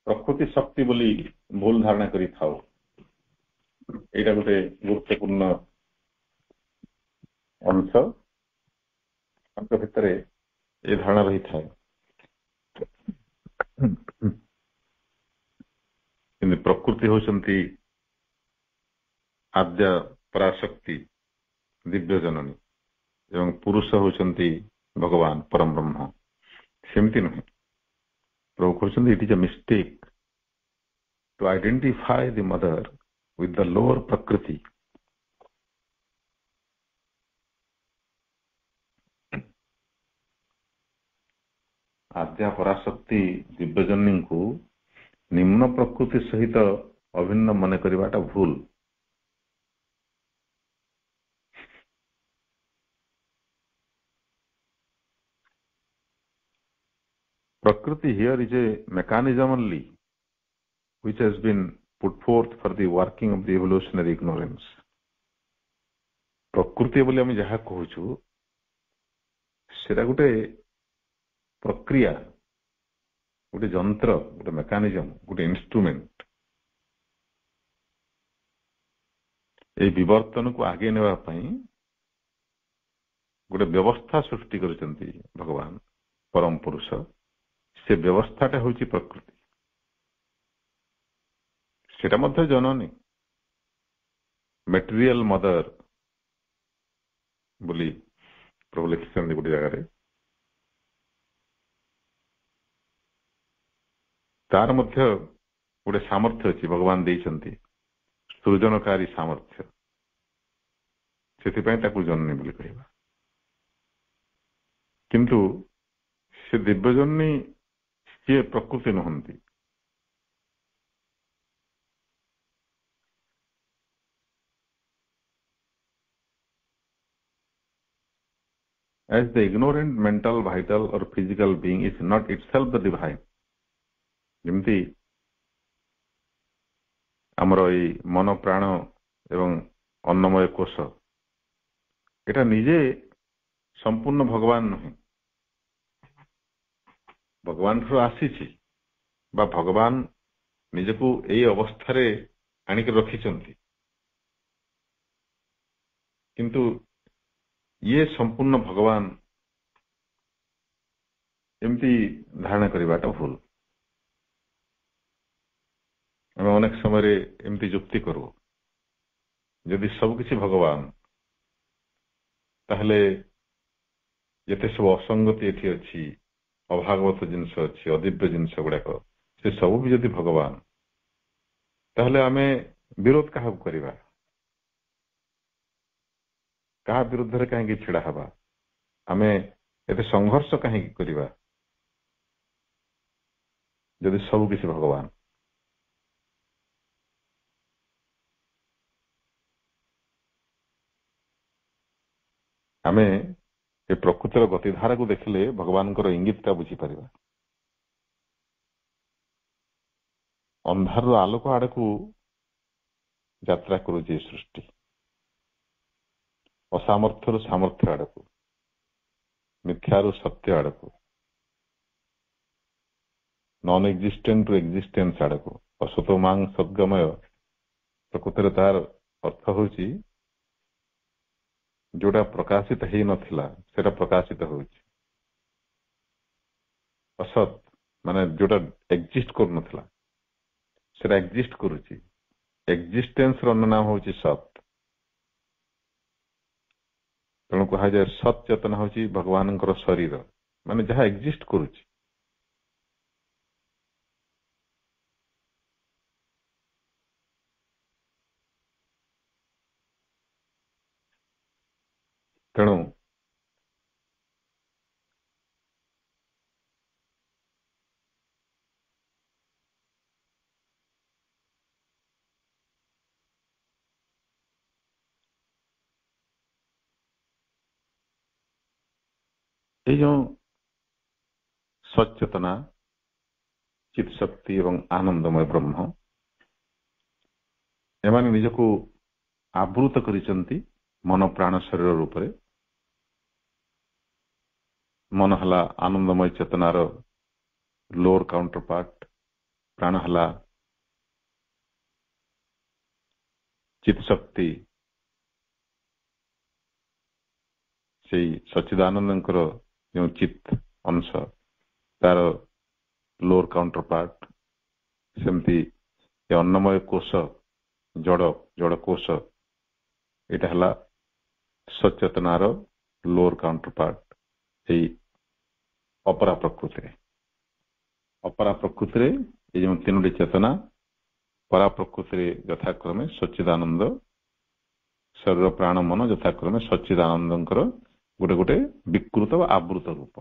ପ୍ରକୃତି ଶକ୍ତି ବୋଲି ଭୁଲ ଧାରଣା କରିଥାଉ। ଏଇଟା ଗୋଟେ ଗୁରୁତ୍ୱପୂର୍ଣ୍ଣ ଅଂଶ, ତାଙ୍କ ଭିତରେ ଏ ଧାରଣା ରହିଥାଏ। କିନ୍ତୁ ପ୍ରକୃତି ହେଉଛନ୍ତି ଆଦ୍ୟ ପରାଶକ୍ତି, ଦିବ୍ୟ ଜନନୀ, ଏବଂ ପୁରୁଷ ହେଉଛନ୍ତି ଭଗବାନ ପରମ ବ୍ରହ୍ମ। ସେମିତି ନୁହେଁ। ପ୍ରଭୁ କହୁଛନ୍ତି it is a mistake to identify the mother with the lower prakriti. Adya Parashakti ଦିବ୍ୟଜନନୀଙ୍କୁ ନିମ୍ନ ପ୍ରକୃତି ସହିତ ଅଭିନ୍ନ ମନେ କରିବାଟା ଭୁଲ। Prakriti here is a mechanism only which has been put forth for the working of the evolutionary ignorance. ପ୍ରକୃତି ବୋଲି ଆମେ ଯାହା କହୁଛୁ ସେଟା ଗୋଟେ ପ୍ରକ୍ରିୟା, ଗୋଟେ ଯନ୍ତ୍ର, ଗୋଟେ ମେକାନିଜମ, ଗୋଟେ ଇନଷ୍ଟ୍ରୁମେଣ୍ଟ। এই ବିବର୍ତ୍ତନକୁ ଆଗେଇ ନେବା ପାଇଁ ଗୋଟେ ବ୍ୟବସ୍ଥା ସୃଷ୍ଟି କରିଛନ୍ତି ଭଗବାନ ପରମ ପୁରୁଷ। ସେ ବ୍ୟବସ୍ଥାଟା ହେଉଛି ପ୍ରକୃତି, ସେଟା ମଧ୍ୟ ଜନନୀ, ମେଟେରିଆଲ ମଦର ବୋଲି ପ୍ରଭୁ ଲେଖିଛନ୍ତି ଗୋଟେ ଜାଗାରେ, ତାର ମଧ୍ୟ ଗୋଟେ ସାମର୍ଥ୍ୟ ଅଛି, ଭଗବାନ ଦେଇଛନ୍ତି ସୃଜନକାରୀ ସାମର୍ଥ୍ୟ, ସେଥିପାଇଁ ତାକୁ ଜନନୀ ବୋଲି କହିବା। କିନ୍ତୁ ସେ ଦିବ୍ୟଜନନୀ ସିଏ ପ୍ରକୃତି ନୁହନ୍ତି। As the ignorant mental, vital or physical being is not itself the divine, ଯେମିତି ଆମର ଏଇ ମନ, ପ୍ରାଣ ଏବଂ ଅନ୍ନମୟ କୋଷ ଏଟା ନିଜେ ସମ୍ପୂର୍ଣ୍ଣ ଭଗବାନ ନୁହେଁ, ଭଗବାନଠାରୁ ଆସିଛି ବା ଭଗବାନ ନିଜକୁ ଏଇ ଅବସ୍ଥାରେ ଆଣିକି ରଖିଛନ୍ତି, କିନ୍ତୁ ଇଏ ସମ୍ପୂର୍ଣ୍ଣ ଭଗବାନ ଏମିତି ଧାରଣା କରିବାଟା ଭୁଲ। ଆମେ ଅନେକ ସମୟରେ ଏମିତି ଯୁକ୍ତି କରୁ, ଯଦି ସବୁକିଛି ଭଗବାନ ତାହେଲେ ଯେତେ ସବୁ ଅସଙ୍ଗତି ଏଠି ଅଛି, ଅଭାଗବତ ଜିନିଷ ଅଛି, ଅଦିବ୍ୟ ଜିନିଷ ଗୁଡାକ, ସେ ସବୁ ବି ଯଦି ଭଗବାନ, ତାହେଲେ ଆମେ ବିରୋଧ କାହାକୁ କରିବା? କାହା ବିରୁଦ୍ଧରେ କାହିଁକି ଛିଡା ହେବା? ଆମେ ଏତେ ସଂଘର୍ଷ କାହିଁକି କରିବା ଯଦି ସବୁ କିଛି ଭଗବାନ? ଆମେ ଏ ପ୍ରକୃତିର ଗତିଧାରାକୁ ଦେଖିଲେ ଭଗବାନଙ୍କର ଇଙ୍ଗିତଟା ବୁଝିପାରିବା। ଅନ୍ଧାରରୁ ଆଲୋକ ଆଡକୁ ଯାତ୍ରା କରୁଛି ଏ ସୃଷ୍ଟି, ଅସାମର୍ଥ୍ୟରୁ ସାମର୍ଥ୍ୟ ଆଡକୁ, ମିଥ୍ୟାରୁ ସତ୍ୟ ଆଡକୁ, ନନ୍ ଏକ୍ଜିଷ୍ଟେଣ୍ଟ ରୁ ଏକ୍ଜିଷ୍ଟେନ୍ସ ଆଡକୁ, ଅସତ ମାଂ ସଦ୍ଗମୟ। ପ୍ରକୃତରେ ତାର ଅର୍ଥ ହଉଛି ଯୋଉଟା ପ୍ରକାଶିତ ହେଇନଥିଲା ସେଟା ପ୍ରକାଶିତ ହଉଛି। ଅସତ୍ ମାନେ ଯୋଉଟା ଏକ୍ଜିଷ୍ଟ କରୁନଥିଲା ସେଟା ଏକ୍ଜିଷ୍ଟ କରୁଛି। ଏକ୍ଜିଷ୍ଟେନ୍ସ ର ଅନ୍ୟ ନାମ ହଉଛି ସତ୍। ତେଣୁ କୁହାଯାଏ ସତ୍ ଚେତନା ହଉଛି ଭଗବାନଙ୍କର ଶରୀର, ମାନେ ଯାହା ଏକ୍ଜିଷ୍ଟ କରୁଛି। ତେଣୁ ଏଇ ଯୋଉ ସଚେତନା, ଚିତ୍ ଶକ୍ତି ଏବଂ ଆନନ୍ଦମୟ ବ୍ରହ୍ମ, ଏମାନେ ନିଜକୁ ଆବୃତ କରିଛନ୍ତି ମନ, ପ୍ରାଣ, ଶରୀର ରୂପରେ। ମନ ହେଲା ଆନନ୍ଦମୟ ଚେତନାର ଲୋର କାଉଣ୍ଟର ପାର୍ଟ, ପ୍ରାଣ ହେଲା ଚିତ୍ ଶକ୍ତି, ସେଇ ସଚ୍ଚିଦାନନ୍ଦଙ୍କର ଯେଉଁ ଚିତ୍ ଅଂଶ, ତାର ଲୋର କାଉଣ୍ଟର ପାର୍ଟ। ସେମିତି ଏ ଅନ୍ନମୟ କୋଷ, ଜଡ କୋଷ, ଏଇଟା ହେଲା ସଚେତନାର ଲୋର କାଉଣ୍ଟର ପାର୍ଟ। ଏଇ ଅପରା ପ୍ରକୃତିରେ ଏଇ ଯେଉଁ ତିନୋଟି ଚେତନା, ପରା ପ୍ରକୃତିରେ ଯଥାକ୍ରମେ ସଚ୍ଚିଦାନନ୍ଦ, ଶରୀର ପ୍ରାଣ ମନ ଯଥାକ୍ରମେ ସଚ୍ଚିଦାନନ୍ଦଙ୍କର ଗୋଟେ ଗୋଟେ ବିକୃତ ବା ଆବୃତ ରୂପ।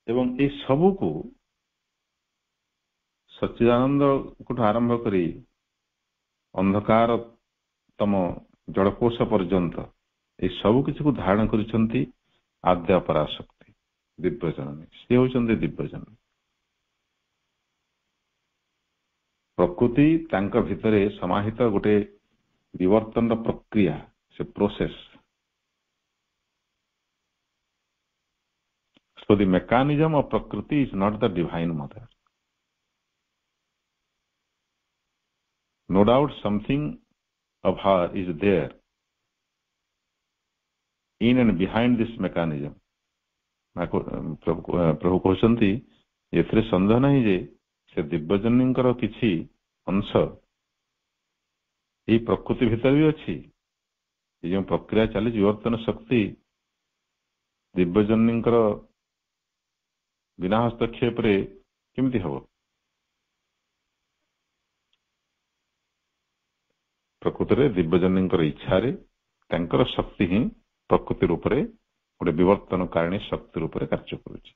ଏବଂ ଏଇ ସବୁକୁ ସଚ୍ଚିଦାନନ୍ଦଙ୍କଠୁ ଆରମ୍ଭ କରି ଅନ୍ଧକାରତମ ଜଳକୋଷ ପର୍ଯ୍ୟନ୍ତ ଏଇ ସବୁ କିଛିକୁ ଧାରଣ କରିଛନ୍ତି ଆଦ୍ୟ ପରାଶକ୍ତି ଦିବ୍ୟଜନନୀ। ସେ ହେଉଛନ୍ତି ଦିବ୍ୟଜନନୀ। ପ୍ରକୃତି ତାଙ୍କ ଭିତରେ ସମାହିତ ଗୋଟେ ବିବର୍ତ୍ତନର ପ୍ରକ୍ରିୟା, ସେ process. So the mechanism of Prakriti is not the divine mother. No doubt something of her is there in and behind this mechanism. ପ୍ରଭୁ କହୁଛନ୍ତି ଏଥିରେ ସନ୍ଦେହ ନାହିଁ ଯେ ସେ ଦିବ୍ୟଜନନୀଙ୍କର କିଛି ଅଂଶ ଏଇ ପ୍ରକୃତି ଭିତରେ ବି ଅଛି। ଏ ଯେଉଁ ପ୍ରକ୍ରିୟା ଚାଲିଛି ବିବର୍ତ୍ତନ ଶକ୍ତି ଦିବ୍ୟଜନନୀଙ୍କର ବିନା ହସ୍ତକ୍ଷେପରେ କେମିତି ହବ? ପ୍ରକୃତରେ ଦିବ୍ୟଜନନୀଙ୍କର ଇଚ୍ଛାରେ ତାଙ୍କର ଶକ୍ତି ହିଁ ପ୍ରକୃତି ରୂପରେ ଗୋଟେ ବିବର୍ତ୍ତନକାରିଣୀ ଶକ୍ତି ରୂପରେ କାର୍ଯ୍ୟ କରୁଛି।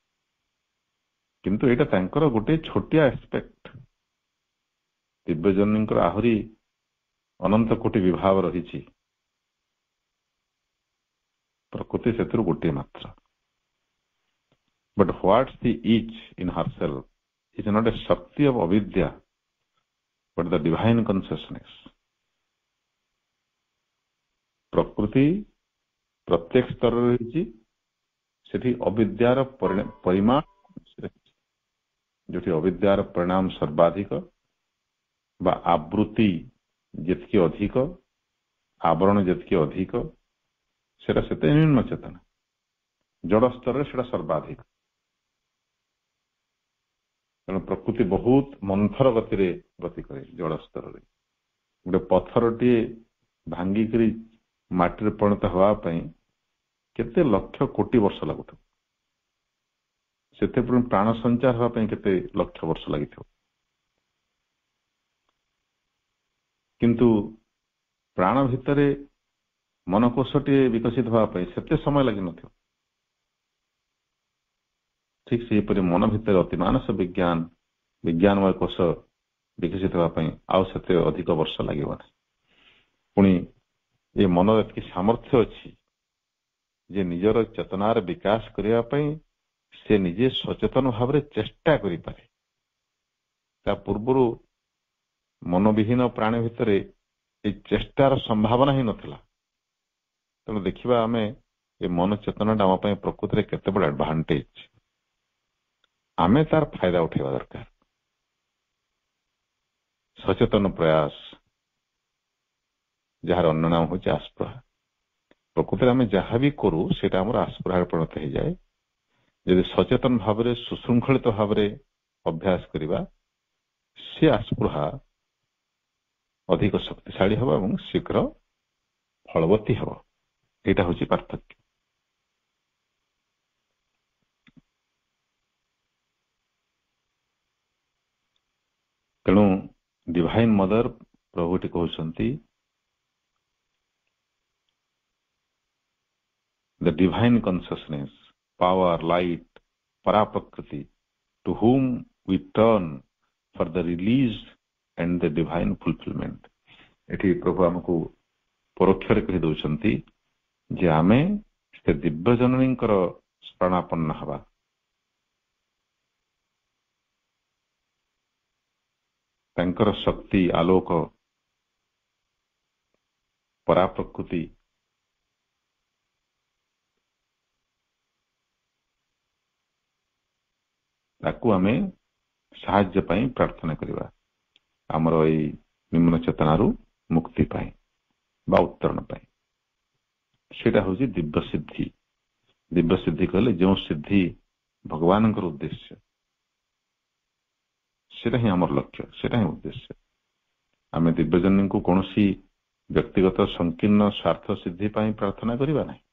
କିନ୍ତୁ ଏଇଟା ତାଙ୍କର ଗୋଟେ ଛୋଟିଆ ଆସ୍ପେକ୍ଟ। ଦିବ୍ୟଜନନୀଙ୍କର ଆହୁରି ଅନନ୍ତ କୋଟି ବିଭାବ ରହିଛି, ପ୍ରକୃତି ସେଥିରୁ ଗୋଟିଏ ମାତ୍ର। But what she is in herself is not a Shakti of avidya, but the divine consciousness. ପ୍ରକୃତି ପ୍ରତ୍ୟେକ ସ୍ତରରେ ରହିଛି, ସେଠି ଅବିଦ୍ୟାର ପରିମାଣ ରହିଛି। ଯୋଉଠି ଅବିଦ୍ୟାର ପରିଣାମ ସର୍ବାଧିକ ବା ଆବୃତ୍ତି ଯେତିକି ଅଧିକ, ଆବରଣ ଯେତିକି ଅଧିକ, ସେଟା ସେତେ ନିମ୍ନ ଚେତନା। ଜଡ଼ ସ୍ତରରେ ସେଟା ସର୍ବାଧିକ। ତେଣୁ ପ୍ରକୃତି ବହୁତ ମନ୍ଥର ଗତିରେ ଗତି କରେ। ଜଳ ସ୍ତରରେ ଗୋଟେ ପଥରଟିଏ ଭାଙ୍ଗିକରି ମାଟିରେ ପରିଣତ ହେବା ପାଇଁ କେତେ ଲକ୍ଷ କୋଟି ବର୍ଷ ଲାଗୁଥିବ, ସେଥିରେ ପୁଣି ପ୍ରାଣ ସଞ୍ଚାର ହେବା ପାଇଁ କେତେ ଲକ୍ଷ ବର୍ଷ ଲାଗିଥିବ। କିନ୍ତୁ ପ୍ରାଣ ଭିତରେ ମନକୋଷଟିଏ ବିକଶିତ ହେବା ପାଇଁ ସେତେ ସମୟ ଲାଗିନଥିବ। ଠିକ ସେହିପରି ମନ ଭିତରେ ଅତିମାନସ ବିଜ୍ଞାନମୟ କୋଷ ବିକଶିତ ହେବା ପାଇଁ ଆଉ ସେତେ ଅଧିକ ବର୍ଷ ଲାଗିବ ନାହିଁ। ପୁଣି ଏ ମନର ଏତିକି ସାମର୍ଥ୍ୟ ଅଛି ଯେ ନିଜର ଚେତନାର ବିକାଶ କରିବା ପାଇଁ ସେ ନିଜେ ସଚେତନ ଭାବରେ ଚେଷ୍ଟା କରିପାରେ। ତା ପୂର୍ବରୁ ମନବିହୀନ ପ୍ରାଣୀ ଭିତରେ এই ଚେଷ୍ଟାର ସମ୍ଭାବନା ହିଁ ନଥିଲା। ତେଣୁ ଦେଖିବା ଆମେ ଏ ମନ ଚେତନାଟା ଆମ ପାଇଁ ପ୍ରକୃତିରେ କେତେ ବଡ଼ ଆଡଭାଣ୍ଟେଜ। ଆମେ ତାର ଫାଇଦା ଉଠାଇବା ଦରକାର। ସଚେତନ ପ୍ରୟାସ, ଯାହାର ଅନ୍ୟ ନାମ ହେଉଛି ଆସ୍ପୃହା। ପ୍ରକୃତିରେ ଆମେ ଯାହା ବି କରୁ ସେଇଟା ଆମର ଆସ୍ପୃହାରେ ପରିଣତ ହେଇଯାଏ। ଯଦି ସଚେତନ ଭାବରେ ସୁଶୃଙ୍ଖଳିତ ଭାବରେ ଅଭ୍ୟାସ କରିବା, ସେ ଆସ୍ପୃହା ଅଧିକ ଶକ୍ତିଶାଳୀ ହେବ ଏବଂ ଶୀଘ୍ର ଫଳବତୀ ହେବ। ଏଇଟା ହେଉଛି ପାର୍ଥକ୍ୟ। ତେଣୁ ଡିଭାଇନ ମଦର ପ୍ରଭୁଟି କହୁଛନ୍ତି, the divine consciousness, power, light, paraprakriti, to whom we turn for the release and the divine fulfillment. ଏଠି ପ୍ରଭୁ ଆମକୁ ପରୋକ୍ଷରେ କହି ଦଉଛନ୍ତି ଯେ ଆମେ ସେ ଦିବ୍ୟ ଜନନୀଙ୍କର ଶରଣାପନ୍ନ ହେବା। ତାଙ୍କର ଶକ୍ତି, ଆଲୋକ, ପରାପ୍ରକୃତି ତାକୁ ଆମେ ସାହାଯ୍ୟ ପାଇଁ ପ୍ରାର୍ଥନା କରିବା, ଆମର ଏଇ ନିମ୍ନ ଚେତନାରୁ ମୁକ୍ତି ପାଇଁ ବା ଉତ୍ତରଣ ପାଇଁ। ସେଇଟା ହେଉଛି ଦିବ୍ୟ ସିଦ୍ଧି। ଦିବ୍ୟ ସିଦ୍ଧି କହିଲେ ଯେଉଁ ସିଦ୍ଧି ଭଗବାନଙ୍କର ଉଦ୍ଦେଶ୍ୟ, ସେଇଟା ହିଁ ଆମର ଲକ୍ଷ୍ୟ, ସେଇଟା ହିଁ ଉଦ୍ଦେଶ୍ୟ। ଆମେ ଦିବ୍ୟଜନୀଙ୍କୁ କୌଣସି ବ୍ୟକ୍ତିଗତ ସଂକୀର୍ଣ୍ଣ ସ୍ୱାର୍ଥ ସିଦ୍ଧି ପାଇଁ ପ୍ରାର୍ଥନା କରିବା ନାହିଁ।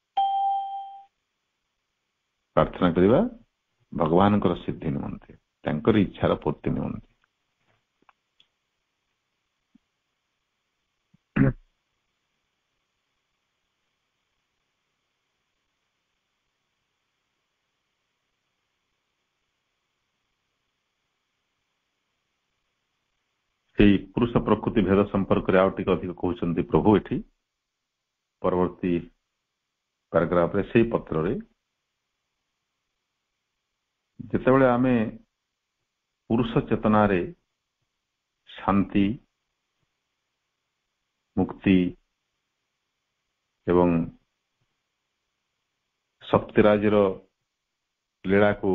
ପ୍ରାର୍ଥନା କରିବା ଭଗବାନଙ୍କର ସିଦ୍ଧି ନିମନ୍ତେ, ତାଙ୍କର ଇଚ୍ଛାର ପୂର୍ତ୍ତି ନିମନ୍ତେ। ସେଇ ପୁରୁଷ ପ୍ରକୃତି ଭେଦ ସମ୍ପର୍କରେ ଆଉ ଟିକେ ଅଧିକ କହୁଛନ୍ତି ପ୍ରଭୁ ଏଠି ପରବର୍ତ୍ତୀ ପାରାଗ୍ରାଫରେ। ସେଇ ପତ୍ରରେ ଯେତେବେଳେ ଆମେ ପୁରୁଷ ଚେତନାରେ ଶାନ୍ତି, ମୁକ୍ତି ଏବଂ ଶକ୍ତିରାଜର ଲୀଳାକୁ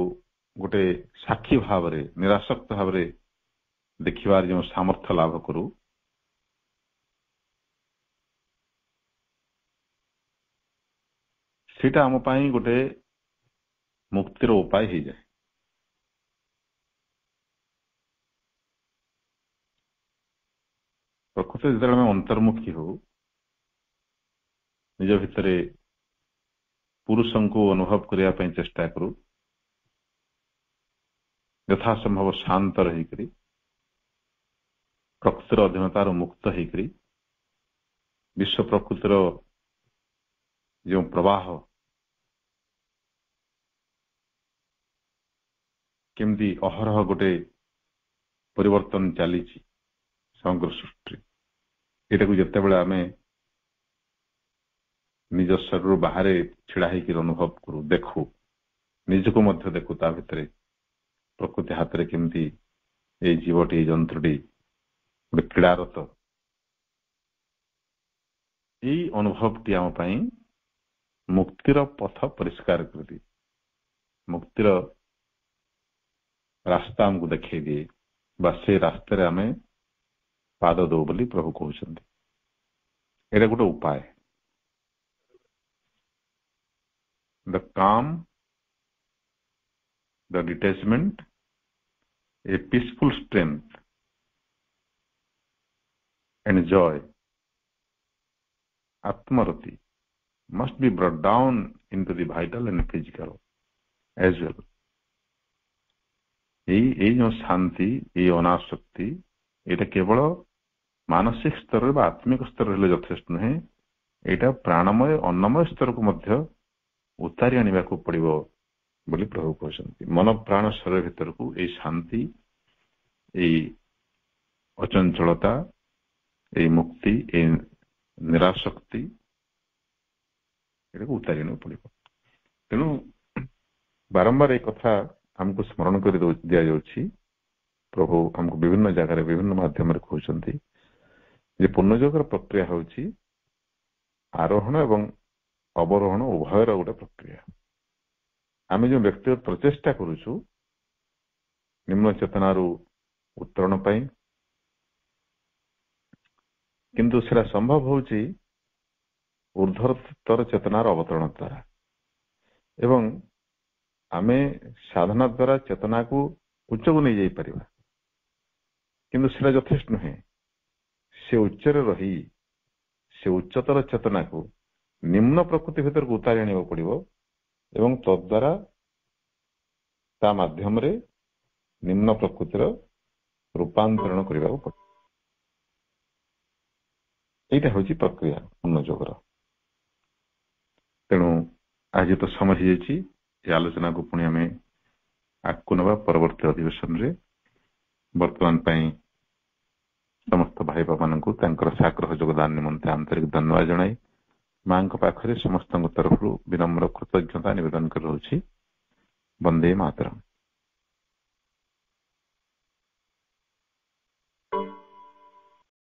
ଗୋଟେ ସାକ୍ଷୀ ଭାବରେ, ନିରାସକ୍ତ ଭାବରେ ଦେଖିବାର ଯେଉଁ ସାମର୍ଥ୍ୟ ଲାଭ କରୁ, ସେଇଟା ଆମ ପାଇଁ ଗୋଟେ ମୁକ୍ତିର ଉପାୟ ହେଇଯାଏ। ପ୍ରକୃତ ଯେତେବେଳେ ଆମେ ଅନ୍ତର୍ମୁଖୀ ହଉ ନିଜ ଭିତରେ ପୁରୁଷଙ୍କୁ ଅନୁଭବ କରିବା ପାଇଁ ଚେଷ୍ଟା କରୁ ଯଥାସମ୍ଭବ ଶାନ୍ତ ରହିକରି ପ୍ରକୃତିର ଅଧୀନତାରୁ ମୁକ୍ତ ହେଇକରି ବିଶ୍ୱ ପ୍ରକୃତିର ଯେଉଁ ପ୍ରବାହ କେମିତି ଅହରହ ଗୋଟେ ପରିବର୍ତ୍ତନ ଚାଲିଛି ସମଗ୍ର ସୃଷ୍ଟି ଏଟାକୁ ଯେତେବେଳେ ଆମେ ନିଜ ଶରୀର ବାହାରେ ଛିଡା ହେଇକି ଅନୁଭବ କରୁ ଦେଖୁ ନିଜକୁ ମଧ୍ୟ ଦେଖୁ ତା ଭିତରେ ପ୍ରକୃତି ହାତରେ କେମିତି ଏଇ ଜୀବଟି ଏଇ ଯନ୍ତ୍ରଟି ଗୋଟେ କ୍ରୀଡ଼ାରତ ଏଇ ଅନୁଭବଟି ଆମ ପାଇଁ ମୁକ୍ତିର ପଥ ପରିଷ୍କାର କରିଦିଏ ମୁକ୍ତିର ରାସ୍ତା ଆମକୁ ଦେଖେଇ ଦିଏ ବା ସେ ରାସ୍ତାରେ ଆମେ ପାଦ ଦଉ ବୋଲି ପ୍ରଭୁ କହୁଛନ୍ତି ଏଇଟା ଗୋଟେ ଉପାୟ the calm the detachment a peaceful strength and joy atmarati must be brought down into the vital and physical as well এই जो शांति এই অনাসক্তি এটা কেবল মানসিক স্তরে বা আত্মিক স্তরে হলে যথেষ্ট নহে এটা প্রাণমୟ ଅନ୍ନମୟ ସ୍ତରକୁ ମଧ୍ୟ ଉତାରି ଆଣିବାକୁ ପଡିବ ବୋଲି ପ୍ରଭୁ କହିଛନ୍ତି ମନ ପ୍ରାଣ ଶରୀର ଭିତରକୁ ଏଇ ଶାନ୍ତି ଏଇ ଅଚଞ୍ଚଳତା ଏଇ ମୁକ୍ତି ଏଇ ନିରାସକ୍ତି ଏଟାକୁ ଉତାରି ଆଣିବାକୁ ପଡିବ ତେଣୁ ବାରମ୍ବାର ଏଇ କଥା ଆମକୁ ସ୍ମରଣ କରି ଦିଆଯାଉଛି ପ୍ରଭୁ ଆମକୁ ବିଭିନ୍ନ ଜାଗାରେ ବିଭିନ୍ନ ମାଧ୍ୟମରେ କହୁଛନ୍ତି ଯେ ପୂର୍ଣ୍ଣଯୋଗର ପ୍ରକ୍ରିୟା ହେଉଛି ଆରୋହଣ ଏବଂ ଅବରୋହଣ ଉଭୟର ଗୋଟେ ପ୍ରକ୍ରିୟା ଆମେ ଯେଉଁ ବ୍ୟକ୍ତିଗତ ପ୍ରଚେଷ୍ଟା କରୁଛୁ ନିମ୍ନ ଚେତନାରୁ ଉତ୍ତରଣ ପାଇଁ କିନ୍ତୁ ସେଟା ସମ୍ଭବ ହେଉଛି ଊର୍ଦ୍ଧ୍ୱତର ଚେତନାର ଅବତରଣ ଦ୍ୱାରା ଏବଂ ଆମେ ସାଧନା ଦ୍ୱାରା ଚେତନାକୁ ଉଚ୍ଚକୁ ନେଇଯାଇପାରିବା କିନ୍ତୁ ସେଟା ଯଥେଷ୍ଟ ନୁହେଁ ସେ ଉଚ୍ଚରେ ରହି ସେ ଉଚ୍ଚତର ଚେତନାକୁ ନିମ୍ନ ପ୍ରକୃତି ଭିତରକୁ ଉତାରି ଆଣିବାକୁ ପଡିବ ଏବଂ ତଦ୍ୱାରା ତା ମାଧ୍ୟମରେ ନିମ୍ନ ପ୍ରକୃତିର ରୂପାନ୍ତରଣ କରିବାକୁ ପଡିବ এইটা ହେଉଛି ପ୍ରକ୍ରିୟା ପୂର୍ଣ୍ଣଯୋଗର ତେଣୁ ଆଜି ତ ସମୟ ହେଇଯାଇଛି ଏ ଆଲୋଚନାକୁ ପୁଣି ଆମେ ଆଗକୁ ନେବା ପରବର୍ତ୍ତୀ ଅଧିବେଶନରେ ବର୍ତ୍ତମାନ ପାଇଁ ସମସ୍ତ ଭାଇ ବାମାନଙ୍କୁ ତାଙ୍କର ସାଗ୍ରହ ଯୋଗଦାନ ନିମନ୍ତେ ଆନ୍ତରିକ ଧନ୍ୟବାଦ ଜଣାଇ ମାଙ୍କ ପାଖରେ ସମସ୍ତଙ୍କ ତରଫରୁ ବିନମ୍ର କୃତଜ୍ଞତା ନିବେଦନ କରି ରହୁଛି ବନ୍ଦେ ମାତରମ୍।